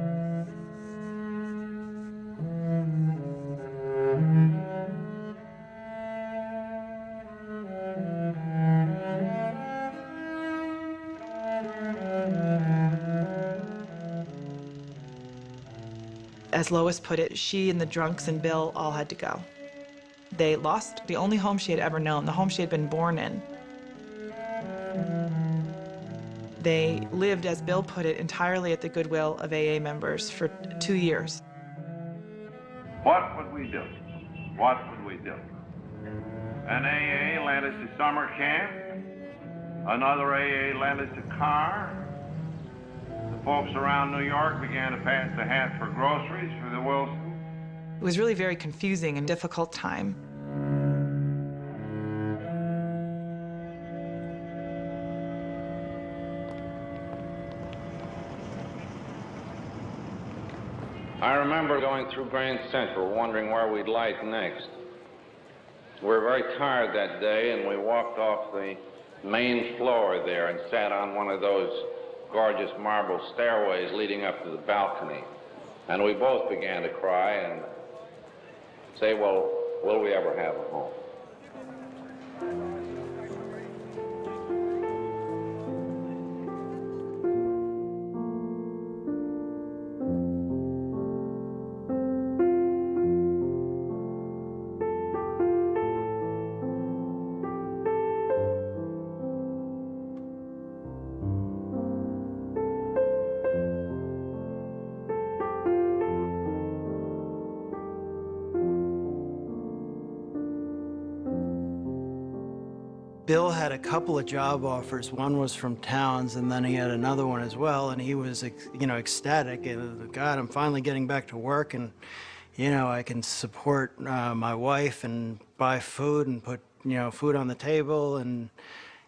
As Lois put it, she and the drunks and Bill all had to go. They lost the only home she had ever known, the home she had been born in. They lived, as Bill put it, entirely at the goodwill of AA members for 2 years. What would we do? What would we do? An AA lent us a summer camp. Another AA lent us a car. The folks around New York began to pass the hat for groceries for the Wilsons. It was really very confusing and difficult time. I remember going through Grand Central, wondering where we'd light next. We were very tired that day, and we walked off the main floor there and sat on one of those gorgeous marble stairways leading up to the balcony. And we both began to cry and say, well, will we ever have a home? Bill had a couple of job offers. One was from Towns, and then he had another one as well, and he was, you know, ecstatic. And, God, I'm finally getting back to work, and, you know, I can support my wife and buy food and put, you know, food on the table. And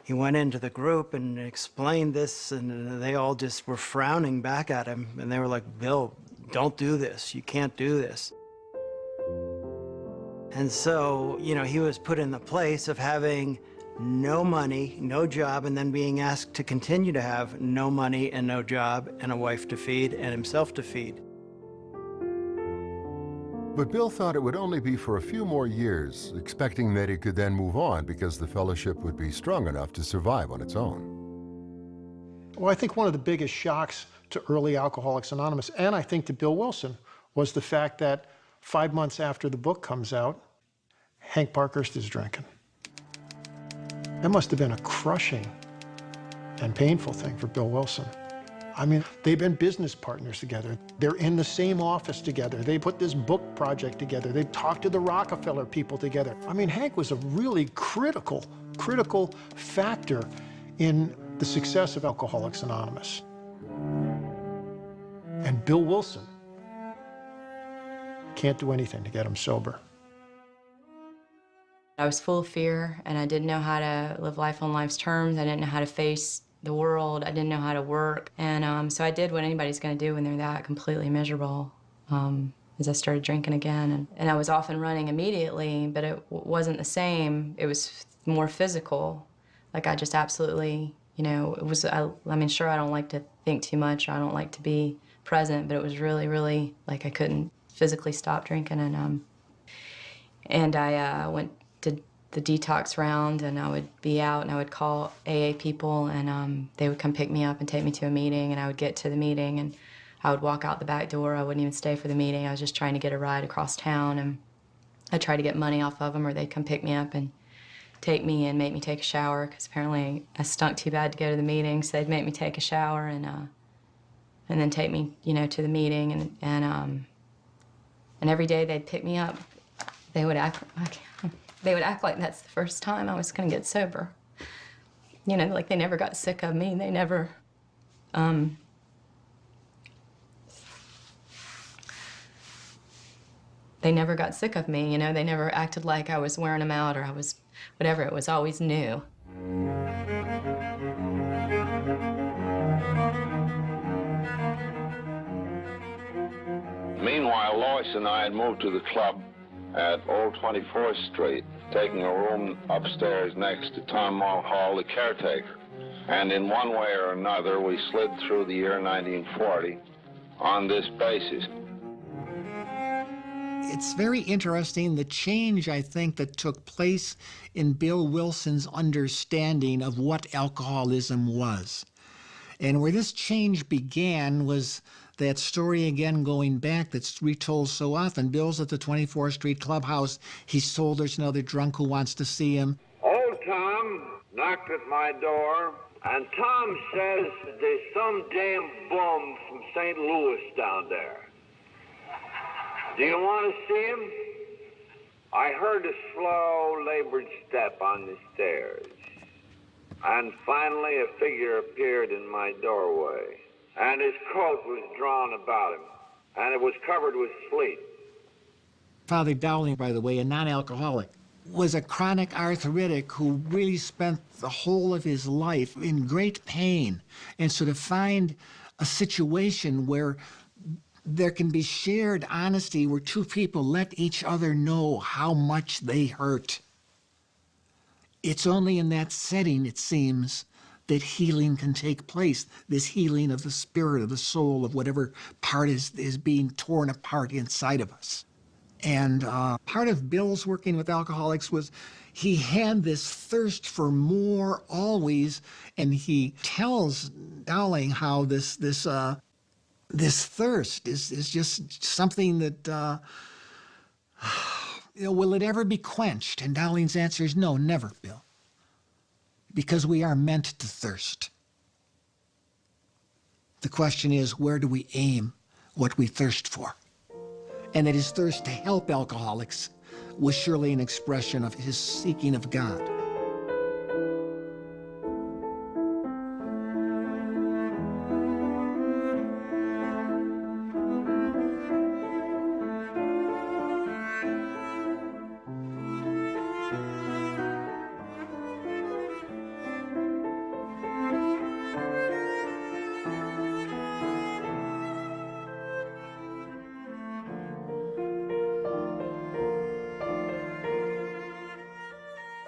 he went into the group and explained this, and they all just were frowning back at him, and they were like, Bill, don't do this. You can't do this. And so, you know, he was put in the place of having no money, no job, and then being asked to continue to have no money and no job and a wife to feed and himself to feed. But Bill thought it would only be for a few more years, expecting that he could then move on because the fellowship would be strong enough to survive on its own. Well, I think one of the biggest shocks to early Alcoholics Anonymous, and I think to Bill Wilson, was the fact that 5 months after the book comes out, Hank Parkhurst is drinking. That must have been a crushing and painful thing for Bill Wilson. I mean, they've been business partners together. They're in the same office together. They put this book project together. They talked to the Rockefeller people together. I mean, Hank was a really critical factor in the success of Alcoholics Anonymous. And Bill Wilson can't do anything to get him sober. I was full of fear, and I didn't know how to live life on life's terms. I didn't know how to face the world. I didn't know how to work. And so I did what anybody's going to do when they're that completely miserable, as I started drinking again. And I was off and running immediately, but it wasn't the same. It was more physical. Like I just absolutely, you know, it was, I mean, sure, I don't like to think too much. I don't like to be present, but it was really, really, like I couldn't physically stop drinking. And I went to the detox round, and I would be out and I would call AA people, and they would come pick me up and take me to a meeting, and I would get to the meeting and I would walk out the back door. I wouldn't even stay for the meeting. I was just trying to get a ride across town, and I'd try to get money off of them, or they'd come pick me up and take me and make me take a shower, because apparently I stunk too bad to go to the meeting, so they'd make me take a shower and then take me, you know, to the meeting, and every day they'd pick me up. They would act like that's the first time I was going to get sober. You know, like they never got sick of me. They never, they never got sick of me, you know. They never acted like I was wearing them out or I was, whatever. It was always new. Meanwhile, Lois and I had moved to the club at Old 24th Street, taking a room upstairs next to Tom Mulhall, the caretaker. And in one way or another, we slid through the year 1940 on this basis. It's very interesting, the change, I think, that took place in Bill Wilson's understanding of what alcoholism was. And where this change began was that story again going back that's retold so often. Bill's at the 24th Street Clubhouse. He's told there's another drunk who wants to see him. Old Tom knocked at my door, and Tom says there's some damn bum from St. Louis down there. Do you want to see him? I heard a slow, labored step on the stairs. And finally a figure appeared in my doorway. And his coat was drawn about him, and it was covered with sleet. Father Dowling, by the way, a non-alcoholic, was a chronic arthritic who really spent the whole of his life in great pain. And so to find a situation where there can be shared honesty, where two people let each other know how much they hurt. It's only in that setting, it seems, that healing can take place, this healing of the spirit, of the soul, of whatever part is being torn apart inside of us. And part of Bill's working with alcoholics was he had this thirst for more always, and he tells Dowling how this thirst is just something that, you know, will it ever be quenched? And Dowling's answer is no, never, Bill. Because we are meant to thirst. The question is, where do we aim what we thirst for? And that his thirst to help alcoholics was surely an expression of his seeking of God.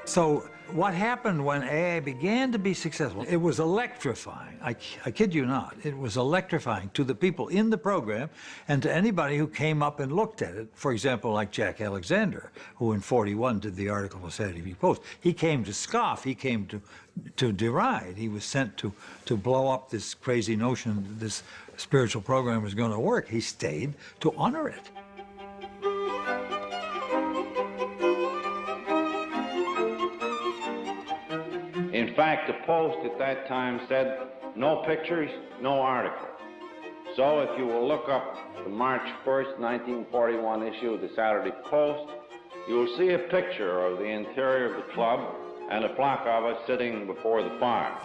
So what happened when AA began to be successful, it was electrifying. I kid you not. It was electrifying to the people in the program and to anybody who came up and looked at it. For example, like Jack Alexander, who in '41 did the article in the Saturday Evening Post. He came to scoff. He came to deride. He was sent to blow up this crazy notion that this spiritual program was going to work. He stayed to honor it. In fact, the Post at that time said, no pictures, no article. So if you will look up the March 1st, 1941 issue of the Saturday Post, you will see a picture of the interior of the club and a flock of us sitting before the fire.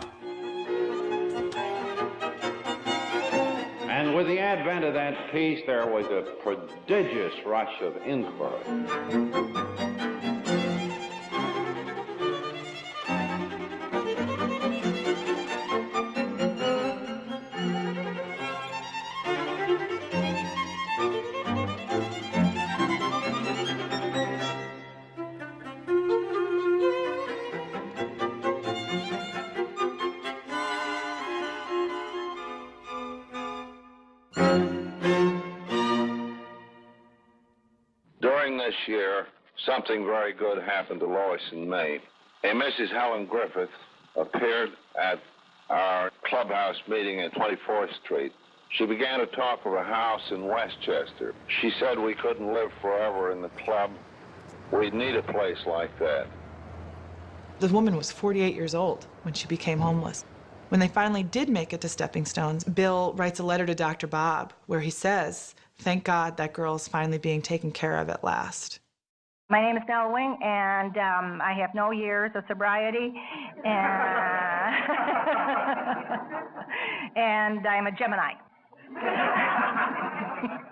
And with the advent of that piece, there was a prodigious rush of inquiry. During this year, something very good happened to Lois and me. A Mrs. Helen Griffith appeared at our clubhouse meeting at 24th Street. She began to talk of a house in Westchester. She said we couldn't live forever in the club. We'd need a place like that. The woman was 48 years old when she became homeless. When they finally did make it to Stepping Stones, Bill writes a letter to Dr. Bob where he says, "Thank God that girl is finally being taken care of at last." My name is Nell Wing, and I have no years of sobriety, and I'm a Gemini.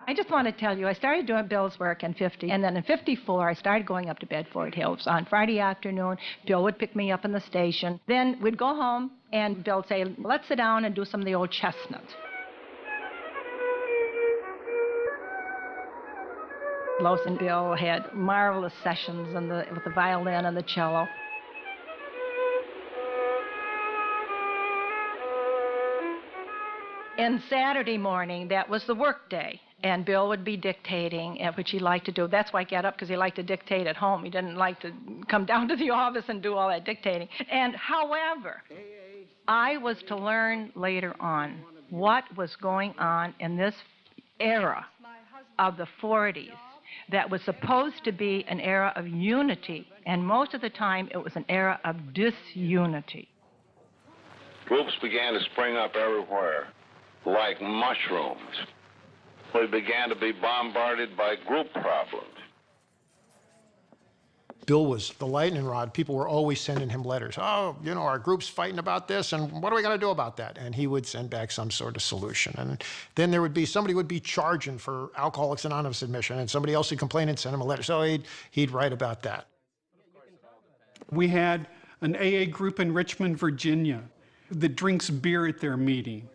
I just want to tell you, I started doing Bill's work in '50, and then in '54, I started going up to Bedford Hills. On Friday afternoon, Bill would pick me up in the station. Then we'd go home, and Bill would say, let's sit down and do some of the old chestnuts. Lois and Bill had marvelous sessions with the violin and the cello. And Saturday morning, that was the work day, and Bill would be dictating, which he liked to do. That's why I got up, because he liked to dictate at home. He didn't like to come down to the office and do all that dictating. And however, I was to learn later on what was going on in this era of the 40s that was supposed to be an era of unity, and most of the time it was an era of disunity. Groups began to spring up everywhere, like mushrooms. We began to be bombarded by group problems. Bill was the lightning rod. People were always sending him letters. Oh, you know, our group's fighting about this, and what are we going to do about that? And he would send back some sort of solution. And then there would be, somebody would be charging for Alcoholics Anonymous admission, and somebody else would complain and send him a letter. So he'd write about that. We had an AA group in Richmond, Virginia, that drinks beer at their meeting.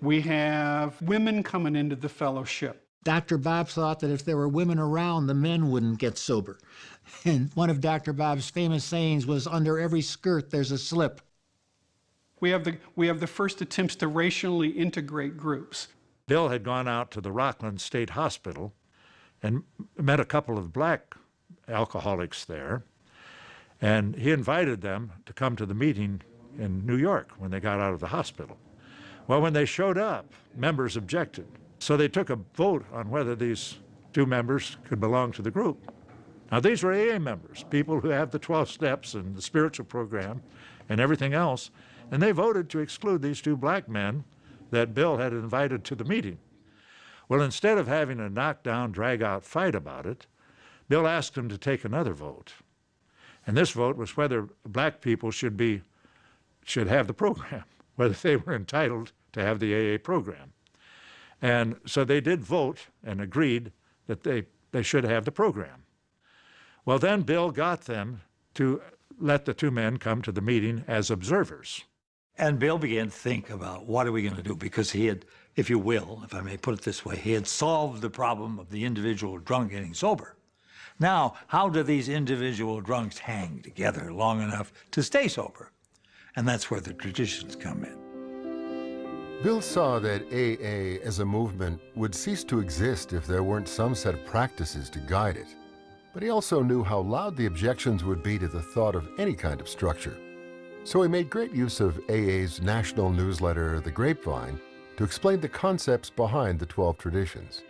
We have women coming into the fellowship. Dr. Bob thought that if there were women around, the men wouldn't get sober. And one of Dr. Bob's famous sayings was, under every skirt, there's a slip. We have the first attempts to racially integrate groups. Bill had gone out to the Rockland State Hospital and met a couple of black alcoholics there. And he invited them to come to the meeting in New York when they got out of the hospital. Well, when they showed up, members objected. So they took a vote on whether these two members could belong to the group. Now, these were AA members, people who have the 12 steps and the spiritual program and everything else, and they voted to exclude these two black men that Bill had invited to the meeting. Well, instead of having a knockdown, drag-out fight about it, Bill asked them to take another vote. And this vote was whether black people should have the program, whether they were entitled to have the AA program. And so they did vote and agreed that they should have the program. Well, then Bill got them to let the two men come to the meeting as observers. And Bill began to think about what are we going to do, because he had, if you will, if I may put it this way, he had solved the problem of the individual drunk getting sober. Now, how do these individual drunks hang together long enough to stay sober? And that's where the traditions come in. Bill saw that AA as a movement would cease to exist if there weren't some set of practices to guide it. But he also knew how loud the objections would be to the thought of any kind of structure. So he made great use of AA's national newsletter, The Grapevine, to explain the concepts behind the 12 traditions.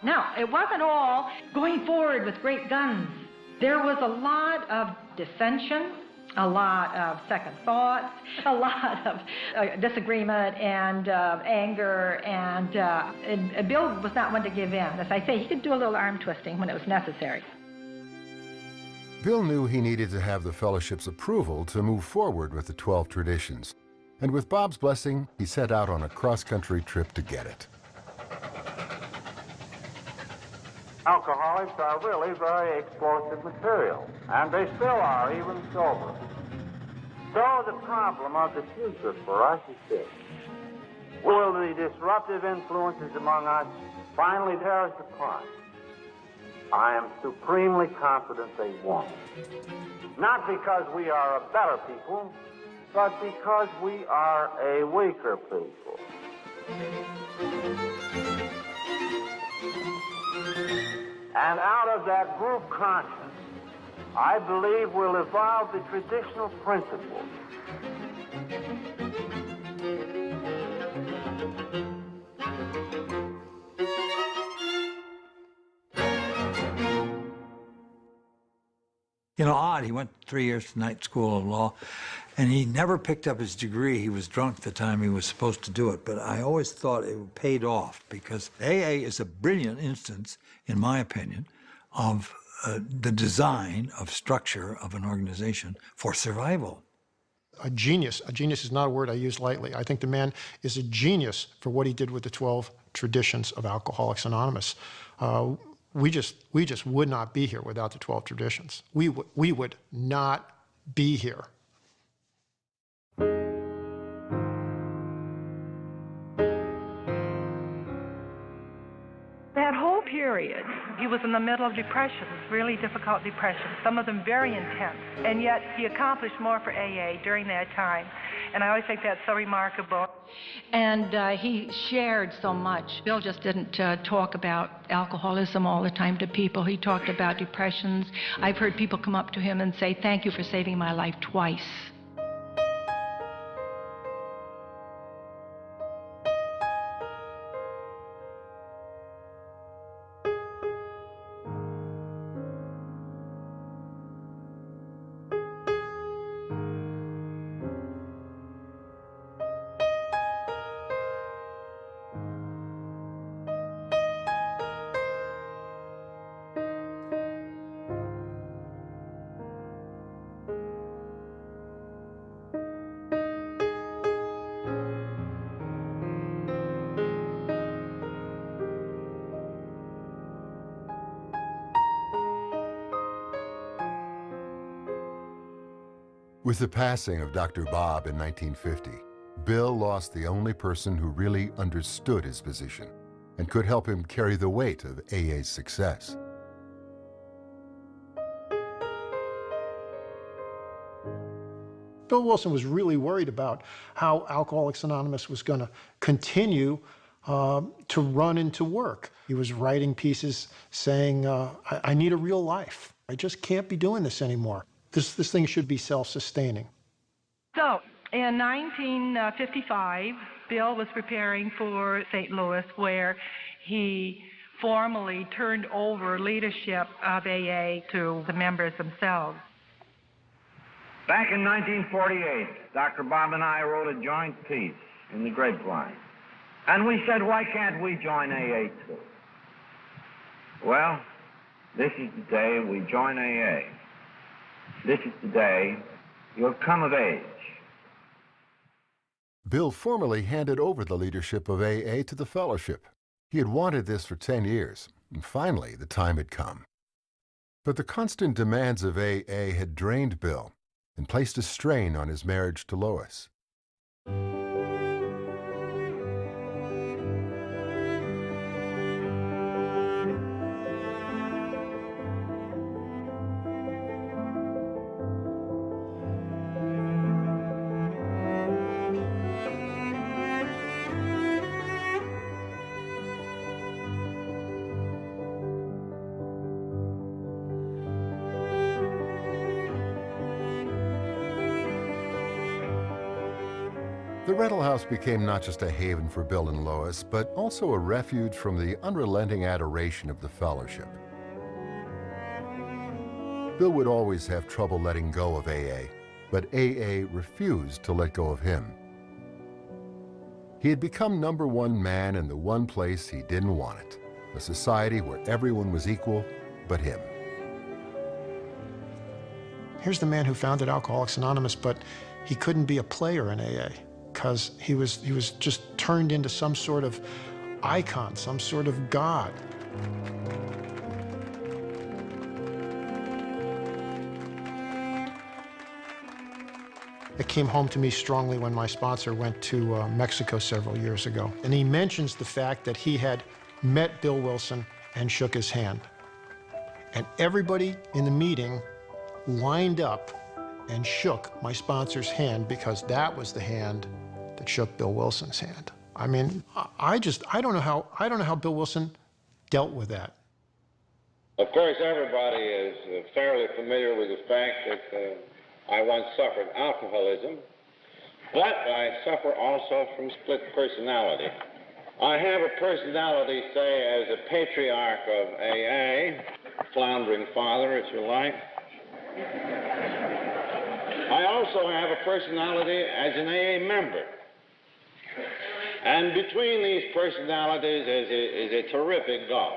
Now, it wasn't all going forward with great guns. There was a lot of dissension, a lot of second thoughts, a lot of disagreement and anger, and Bill was not one to give in. As I say, he could do a little arm twisting when it was necessary. Bill knew he needed to have the fellowship's approval to move forward with the 12 traditions, and with Bob's blessing, he set out on a cross-country trip to get it. Alcoholics are really very explosive material, and they still are, even sober. So the problem of the future for us is this. Will the disruptive influences among us finally tear us apart? I am supremely confident they won't. Not because we are a better people, but because we are a weaker people. And out of that group conscience, I believe will evolve the traditional principles. You know, odd, he went 3 years to night school of law, and he never picked up his degree. He was drunk the time he was supposed to do it, but I always thought it paid off because AA is a brilliant instance, in my opinion, of the design of structure of an organization for survival. A genius is not a word I use lightly. I think the man is a genius for what he did with the 12 traditions of Alcoholics Anonymous. We just would not be here without the 12 traditions. We would not be here. That whole period, he was in the middle of depressions, really difficult depressions, some of them very intense, and yet he accomplished more for AA during that time. And I always think that's so remarkable. And he shared so much. Bill just didn't talk about alcoholism all the time to people. He talked about depressions. I've heard people come up to him and say, "Thank you for saving my life twice." With the passing of Dr. Bob in 1950, Bill lost the only person who really understood his position and could help him carry the weight of AA's success. Bill Wilson was really worried about how Alcoholics Anonymous was going to continue to run into work. He was writing pieces saying, I need a real life. I just can't be doing this anymore. This thing should be self-sustaining. So, in 1955, Bill was preparing for St. Louis, where he formally turned over leadership of AA to the members themselves. Back in 1948, Dr. Bob and I wrote a joint piece in The Grapevine. And we said, why can't we join AA too? Well, this is the day we join AA. This is the day you'll come of age. Bill formally handed over the leadership of AA to the fellowship. He had wanted this for 10 years, and finally the time had come. But the constant demands of AA had drained Bill and placed a strain on his marriage to Lois. The rental house became not just a haven for Bill and Lois, but also a refuge from the unrelenting adoration of the fellowship. Bill would always have trouble letting go of AA, but AA refused to let go of him. He had become #1 man in the one place he didn't want it, a society where everyone was equal but him. Here's the man who founded Alcoholics Anonymous, but he couldn't be a player in AA because he was just turned into some sort of icon, some sort of god. It came home to me strongly when my sponsor went to Mexico several years ago. And he mentions the fact that he had met Bill Wilson and shook his hand. And everybody in the meeting lined up and shook my sponsor's hand because that was the hand that shook Bill Wilson's hand. I mean, I don't know how Bill Wilson dealt with that. Of course, everybody is fairly familiar with the fact that I once suffered alcoholism, but I suffer also from split personality. I have a personality, say, as a patriarch of AA, floundering father, if you like. I also have a personality as an AA member. And between these personalities is a terrific gulf.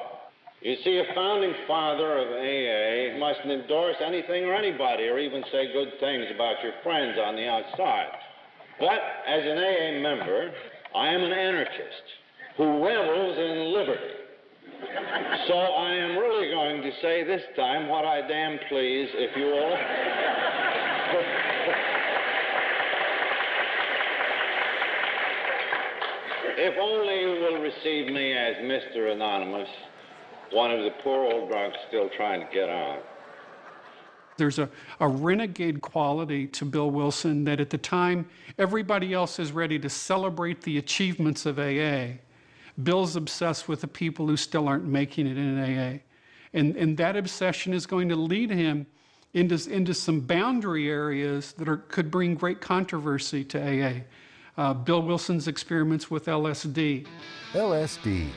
You see, a founding father of AA mustn't endorse anything or anybody or even say good things about your friends on the outside. But as an AA member, I am an anarchist who revels in liberty. So I am really going to say this time what I damn please, if you will. If only you will receive me as Mr. Anonymous, one of the poor old drunks still trying to get out. There's a renegade quality to Bill Wilson that at the time everybody else is ready to celebrate the achievements of AA. Bill's obsessed with the people who still aren't making it in AA. And that obsession is going to lead him into some boundary areas that could bring great controversy to AA. Bill Wilson's experiments with LSD. LSD.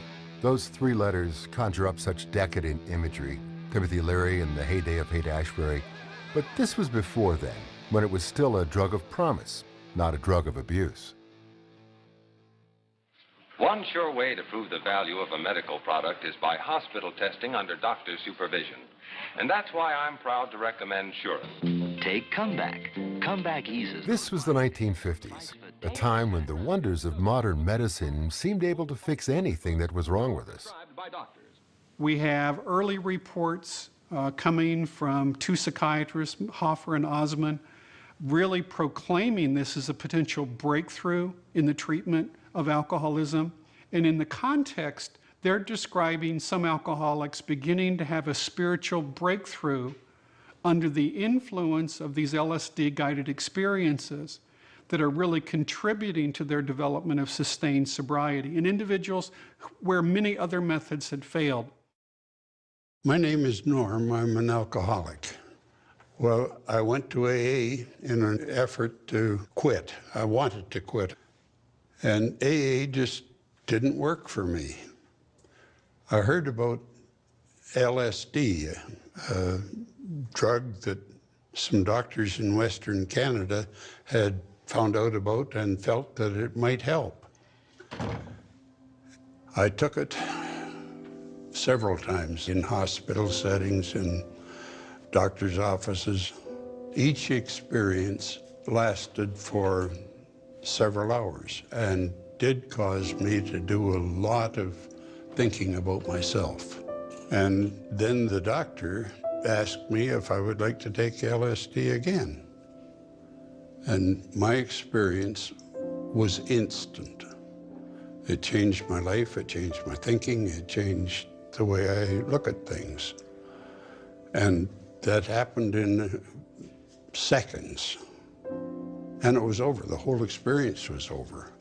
Those three letters conjure up such decadent imagery. Timothy Leary in the heyday of Haight-Ashbury. But this was before then, when it was still a drug of promise, not a drug of abuse. One sure way to prove the value of a medical product is by hospital testing under doctor's supervision. And that's why I'm proud to recommend Surest. Take Comeback. Comeback eases. This was the 1950s, a time when the wonders of modern medicine seemed able to fix anything that was wrong with us. We have early reports coming from two psychiatrists, Hoffer and Osman, really proclaiming this as a potential breakthrough in the treatment of alcoholism. And in the context, they're describing some alcoholics beginning to have a spiritual breakthrough under the influence of these LSD-guided experiences that are really contributing to their development of sustained sobriety in individuals where many other methods had failed. My name is Norm. I'm an alcoholic. Well, I went to AA in an effort to quit. I wanted to quit. And AA just didn't work for me. I heard about LSD, a drug that some doctors in Western Canada had found out about and felt that it might help. I took it several times in hospital settings and doctor's offices. Each experience lasted for several hours and did cause me to do a lot of thinking about myself. And then the doctor asked me if I would like to take LSD again. And my experience was instant. It changed my life, it changed my thinking, it changed the way I look at things. And that happened in seconds. And it was over, the whole experience was over.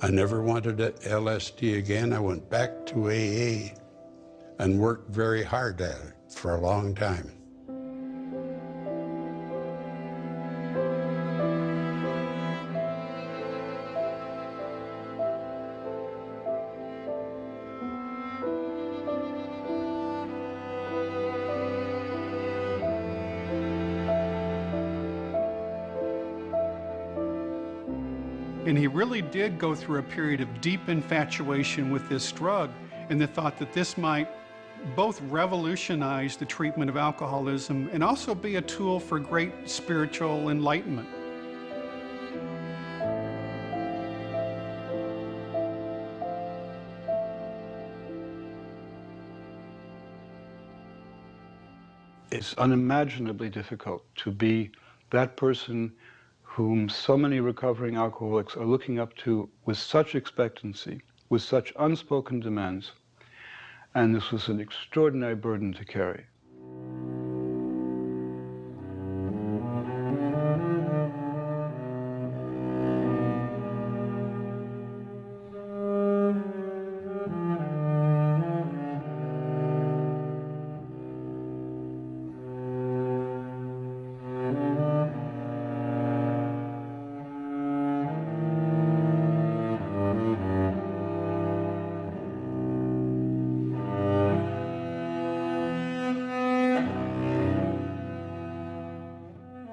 I never wanted LSD again. I went back to AA and worked very hard at it for a long time. And he really did go through a period of deep infatuation with this drug, and the thought that this might both revolutionize the treatment of alcoholism and also be a tool for great spiritual enlightenment. It's unimaginably difficult to be that person whom so many recovering alcoholics are looking up to with such expectancy, with such unspoken demands. And this was an extraordinary burden to carry.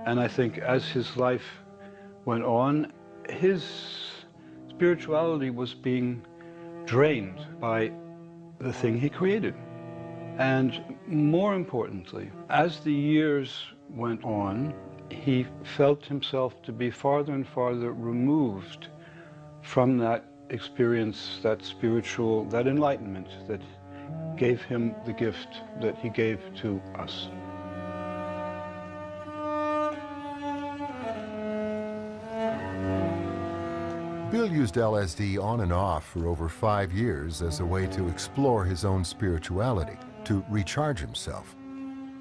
And I think as his life went on, his spirituality was being drained by the thing he created. And more importantly, as the years went on, he felt himself to be farther and farther removed from that experience, that spiritual, that enlightenment that gave him the gift that he gave to us. Bill used LSD on and off for over 5 years as a way to explore his own spirituality, to recharge himself.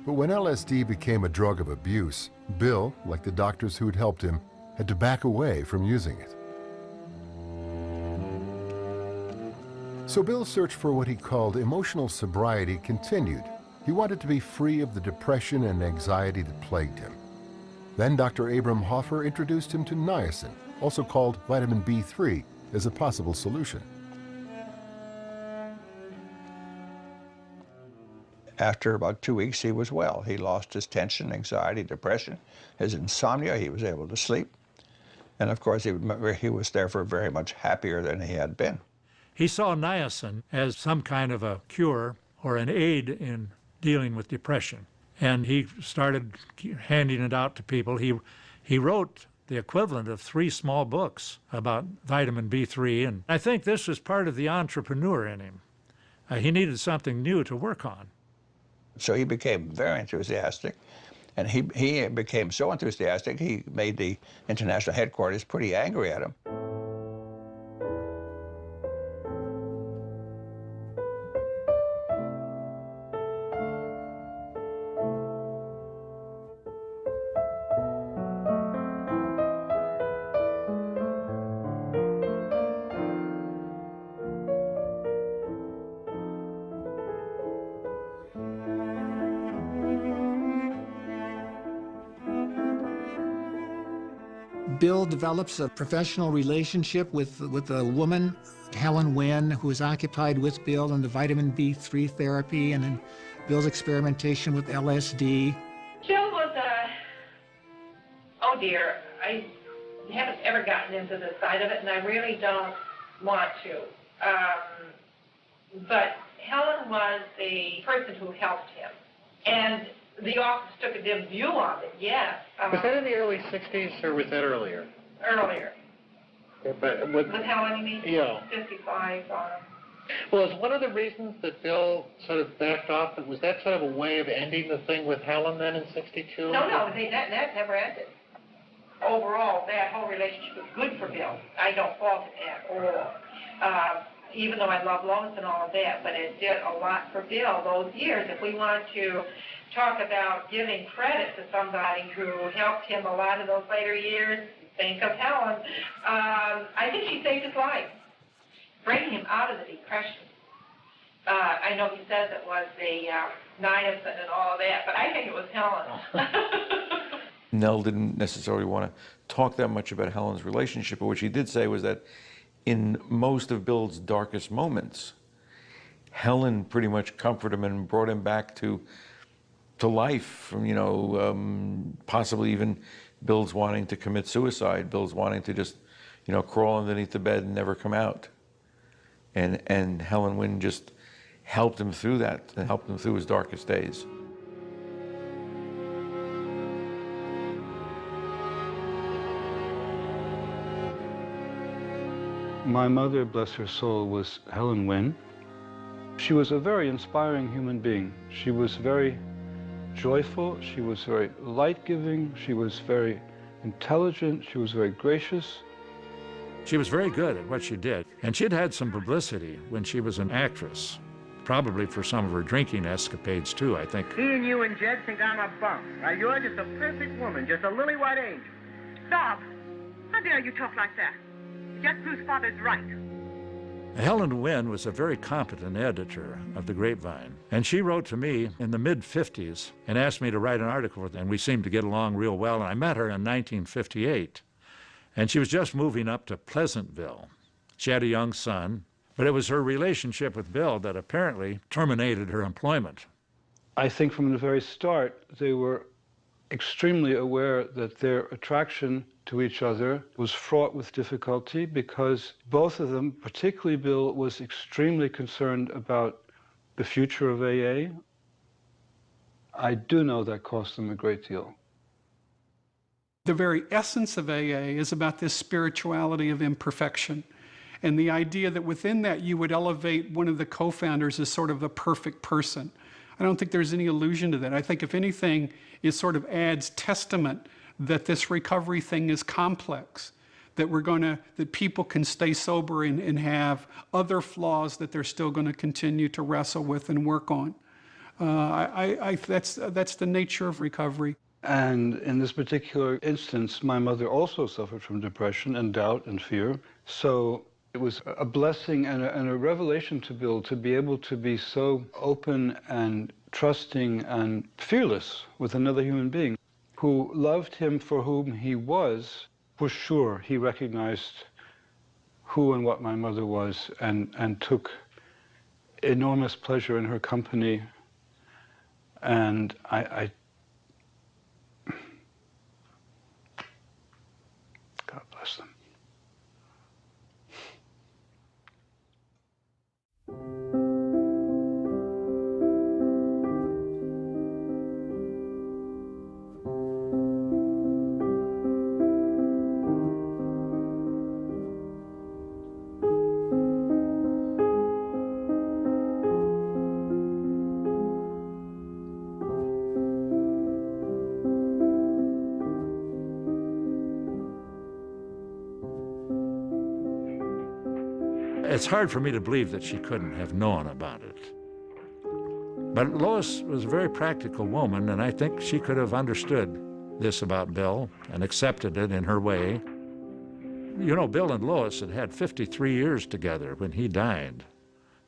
But when LSD became a drug of abuse, Bill, like the doctors who had helped him, had to back away from using it. So Bill's search for what he called emotional sobriety continued. He wanted to be free of the depression and anxiety that plagued him. Then Dr. Abram Hoffer introduced him to niacin, also called vitamin B3, as a possible solution. After about 2 weeks, he was well. He lost his tension, anxiety, depression, his insomnia. He was able to sleep. And of course, he was therefore very much happier than he had been. He saw niacin as some kind of a cure or an aid in dealing with depression. And he started handing it out to people. He wrote the equivalent of 3 small books about vitamin B3. And I think this was part of the entrepreneur in him. He needed something new to work on. So he became very enthusiastic. And he became so enthusiastic, he made the international headquarters pretty angry at him. Bill develops a professional relationship with a woman, Helen Wynn, who is occupied with Bill in the vitamin B3 therapy and in Bill's experimentation with LSD. Jill was oh dear, I haven't ever gotten into the side of it, and I really don't want to. But Helen was the person who helped him. And the office took a dim view of it, yes. Was that in the early 60s, or was that earlier? Earlier. But With Helen, you mean? Yeah. 55. Well, is one of the reasons that Bill sort of backed off, was that sort of a way of ending the thing with Helen then in 62? No, that never ended. Overall, that whole relationship was good for Bill. I don't fault it at all. Even though I love Lois and all of that, but it did a lot for Bill those years. If we want to talk about giving credit to somebody who helped him a lot in those later years, think of Helen. I think she saved his life, bringing him out of the depression. I know he says it was the niacin and all of that, but I think it was Helen. Nell didn't necessarily want to talk that much about Helen's relationship, but what she did say was that in most of Bill's darkest moments, Helen pretty much comforted him and brought him back to life, from, you know, possibly even Bill's wanting to commit suicide, Bill's wanting to just, crawl underneath the bed and never come out. And Helen Wynne just helped him through that and helped him through his darkest days. My mother, bless her soul, was Helen Wynne. She was a very inspiring human being. She was very joyful, she was very light-giving, she was very intelligent, she was very gracious. She was very good at what she did, and she'd had some publicity when she was an actress, probably for some of her drinking escapades too, I think. Seeing you and Jed think I'm a bum. Now, you're just a perfect woman, just a lily white angel. Bob, how dare you talk like that? Gertrude's father's right. Helen Wynne was a very competent editor of The Grapevine, and she wrote to me in the mid-50s and asked me to write an article with her, and we seemed to get along real well, and I met her in 1958, and she was just moving up to Pleasantville. She had a young son, but it was her relationship with Bill that apparently terminated her employment. I think from the very start, they were extremely aware that their attraction to each other was fraught with difficulty because both of them, particularly Bill, was extremely concerned about the future of AA. I do know that cost them a great deal. The very essence of AA is about this spirituality of imperfection. And the idea that within that you would elevate one of the co-founders as sort of the perfect person. I don't think there's any allusion to that. I think if anything, it sort of adds testament that this recovery thing is complex, that that people can stay sober and have other flaws that they're still going to continue to wrestle with and work on. That's the nature of recovery. And in this particular instance, my mother also suffered from depression and doubt and fear. So it was a blessing and a revelation to Bill to be able to be so open and trusting and fearless with another human being who loved him for whom he was. For sure, he recognized who and what my mother was and took enormous pleasure in her company. And I God bless them. It's hard for me to believe that she couldn't have known about it. But Lois was a very practical woman, and I think she could have understood this about Bill and accepted it in her way. You know, Bill and Lois had 53 years together when he died,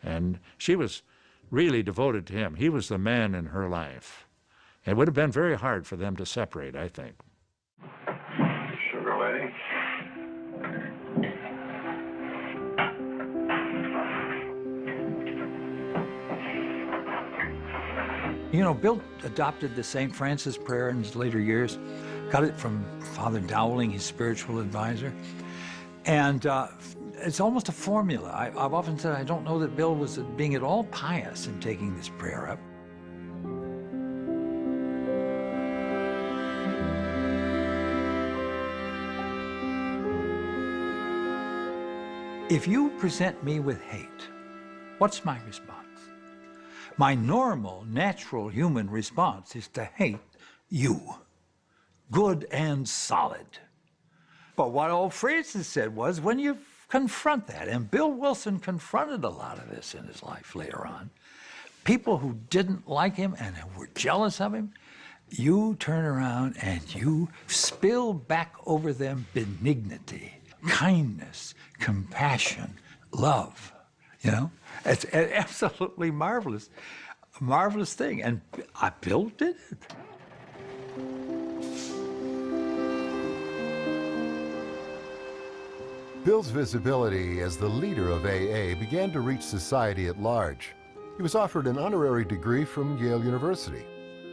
and she was really devoted to him. He was the man in her life. It would have been very hard for them to separate, I think. Sugar lady. You know, Bill adopted the St. Francis prayer in his later years, got it from Father Dowling, his spiritual advisor. And it's almost a formula. I've often said I don't know that Bill was being at all pious in taking this prayer up. If you present me with hate, what's my response? My normal, natural human response is to hate you, good and solid. But what old Francis said was, when you confront that, and Bill Wilson confronted a lot of this in his life later on, people who didn't like him and who were jealous of him, you turn around and you spill back over them benignity, kindness, compassion, love. You know, it's an absolutely marvelous thing. And Bill did it. Bill's visibility as the leader of AA began to reach society at large. He was offered an honorary degree from Yale University,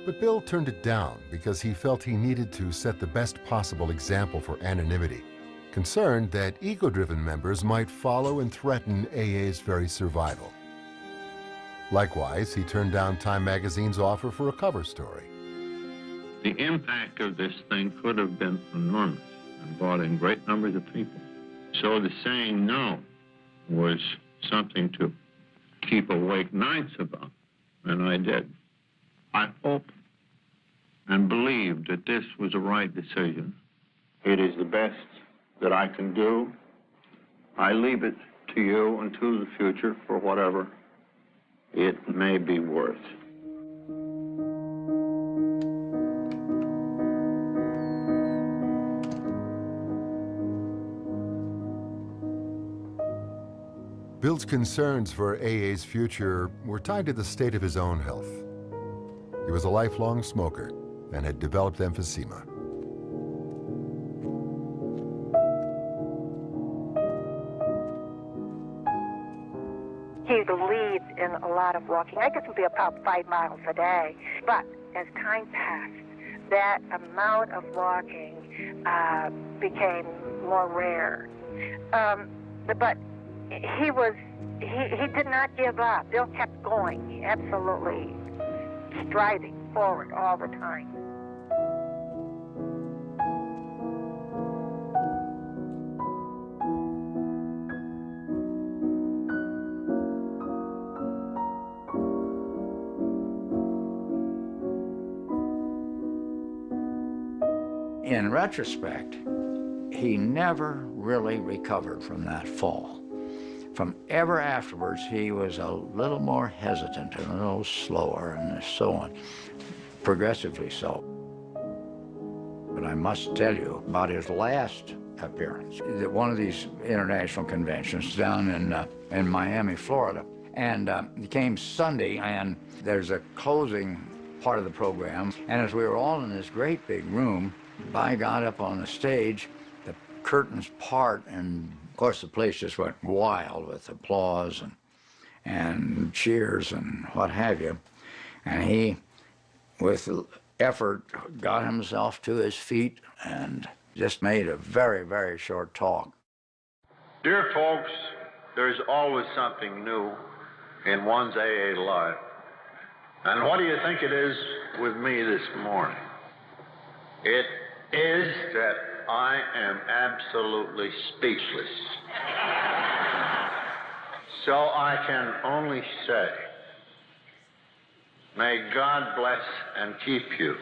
but Bill turned it down because he felt he needed to set the best possible example for anonymity. concerned that ego-driven members might follow and threaten AA's very survival. Likewise, he turned down Time magazine's offer for a cover story. The impact of this thing could have been enormous and brought in great numbers of people. So the saying no was something to keep awake nights about, and I did. I hope and believe that this was the right decision. It is the best that I can do. I leave it to you and to the future for whatever it may be worth. Bill's concerns for AA's future were tied to the state of his own health. He was a lifelong smoker and had developed emphysema. He believed in a lot of walking. I could be about 5 miles a day. But as time passed, that amount of walking became more rare. But he did not give up. Bill kept going, absolutely striving forward all the time. In retrospect, he never really recovered from that fall. From ever afterwards, he was a little more hesitant and a little slower and so on, progressively so. But I must tell you about his last appearance at one of these international conventions down in Miami, Florida. And it came Sunday, and there's a closing part of the program. And as we were all in this great big room, I got up on the stage, the curtains part, and of course the place just went wild with applause and cheers and what have you. And he, with effort, got himself to his feet and just made a very, very short talk. Dear folks, there's always something new in one's AA life. And what do you think it is with me this morning? It is that I am absolutely speechless. So I can only say, may God bless and keep you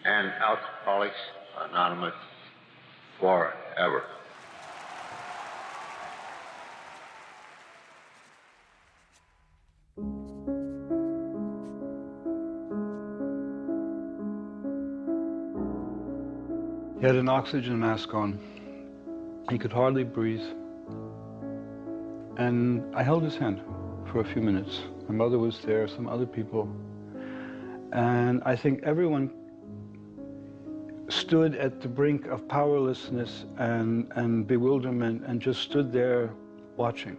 and Alcoholics Anonymous forever. He had an oxygen mask on. He could hardly breathe. And I held his hand for a few minutes. My mother was there, some other people. And I think everyone stood at the brink of powerlessness and bewilderment and just stood there watching.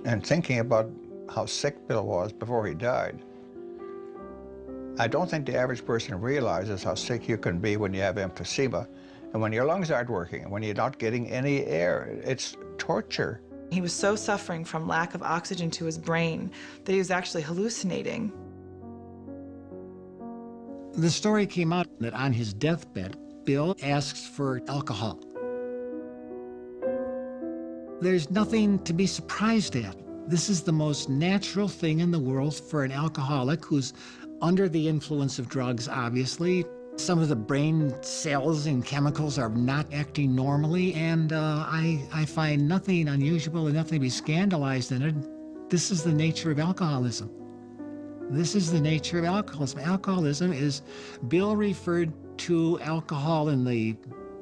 And thinking about how sick Bill was before he died, I don't think the average person realizes how sick you can be when you have emphysema and when your lungs aren't working and when you're not getting any air. It's torture. He was so suffering from lack of oxygen to his brain that he was actually hallucinating. The story came out that on his deathbed, Bill asks for alcohol. There's nothing to be surprised at. This is the most natural thing in the world for an alcoholic who's under the influence of drugs, obviously. Some of the brain cells and chemicals are not acting normally, and I find nothing unusual and nothing to be scandalized in it. This is the nature of alcoholism. This is the nature of alcoholism. Alcoholism is, Bill referred to alcohol in the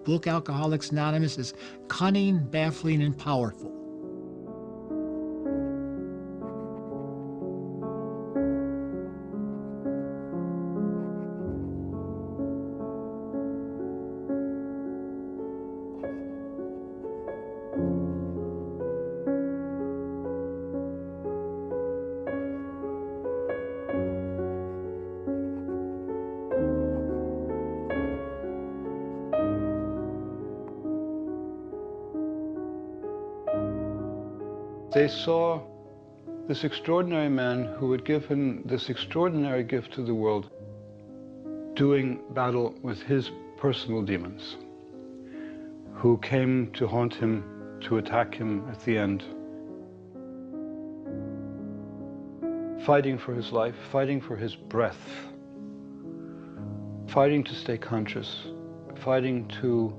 book Alcoholics Anonymous as cunning, baffling, and powerful. They saw this extraordinary man who had given this extraordinary gift to the world doing battle with his personal demons, who came to haunt him, to attack him at the end. Fighting for his life, fighting for his breath, fighting to stay conscious, fighting to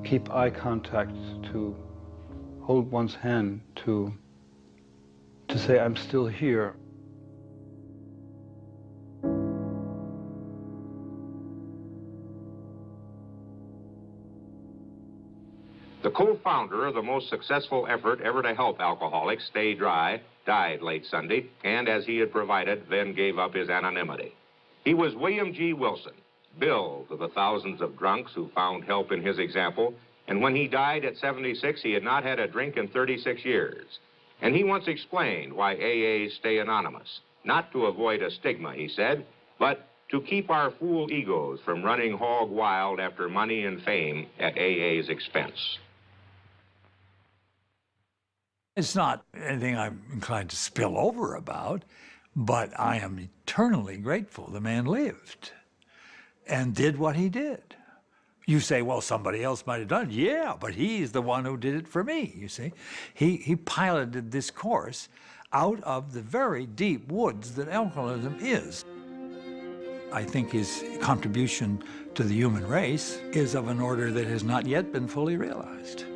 keep eye contact, to hold one's hand, to say, I'm still here. The co-founder of the most successful effort ever to help alcoholics stay dry died late Sunday, and as he had provided, then gave up his anonymity. He was William G. Wilson, Bill to the thousands of drunks who found help in his example, and when he died at 76, he had not had a drink in 36 years. And he once explained why AAs stay anonymous. Not to avoid a stigma, he said, but to keep our fool egos from running hog wild after money and fame at AA's expense. It's not anything I'm inclined to spill over about, but I am eternally grateful the man lived and did what he did. You say, well, somebody else might have done it. Yeah, but he's the one who did it for me, you see. He piloted this course out of the very deep woods that alcoholism is. I think his contribution to the human race is of an order that has not yet been fully realized.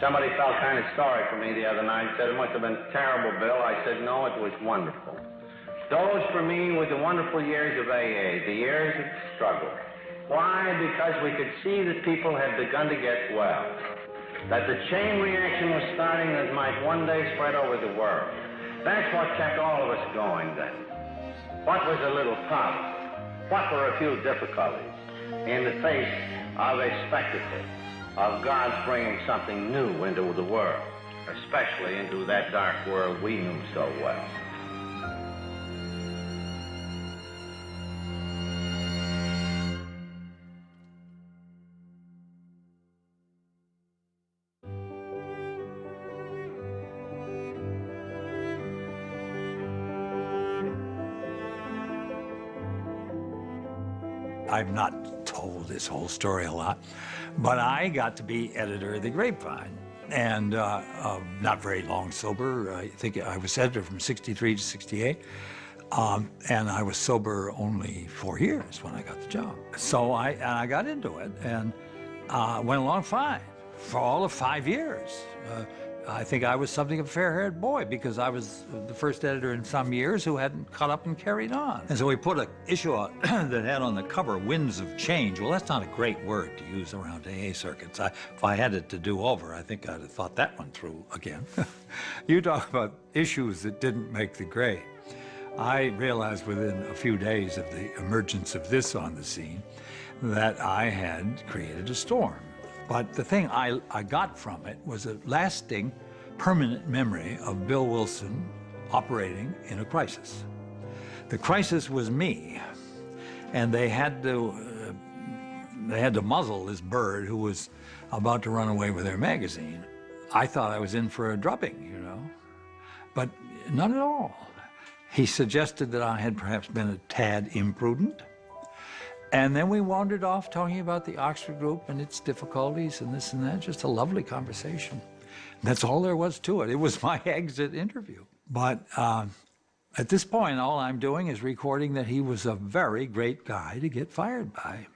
Somebody felt kind of sorry for me the other night, said it must have been terrible, Bill. I said, no, it was wonderful. Those for me were the wonderful years of AA, the years of struggle. Why? Because we could see that people had begun to get well, that the chain reaction was starting that might one day spread over the world. That's what kept all of us going then. What was a little problem? What were a few difficulties in the face of a spectacle of God's bringing something new into the world, especially into that dark world we knew so well? I've not told this whole story a lot, but I got to be editor of the Grapevine, and not very long sober. I think I was editor from 63 to 68, and I was sober only 4 years when I got the job. So I got into it and went along fine for all of 5 years. I think I was something of a fair-haired boy because I was the first editor in some years who hadn't caught up and carried on. And so we put an issue out that had on the cover Winds of Change. Well, that's not a great word to use around AA circuits. If I had it to do over, I think I'd have thought that one through again. You talk about issues that didn't make the grade. I realized within a few days of the emergence of this on the scene that I had created a storm. But the thing I got from it was a lasting, permanent memory of Bill Wilson operating in a crisis. The crisis was me, and they had to muzzle this bird who was about to run away with their magazine. I thought I was in for a drubbing, you know, but not at all. He suggested that I had perhaps been a tad imprudent. And then we wandered off talking about the Oxford Group and its difficulties and this and that, just a lovely conversation. That's all there was to it. It was my exit interview. But at this point, all I'm doing is recording that he was a very great guy to get fired by.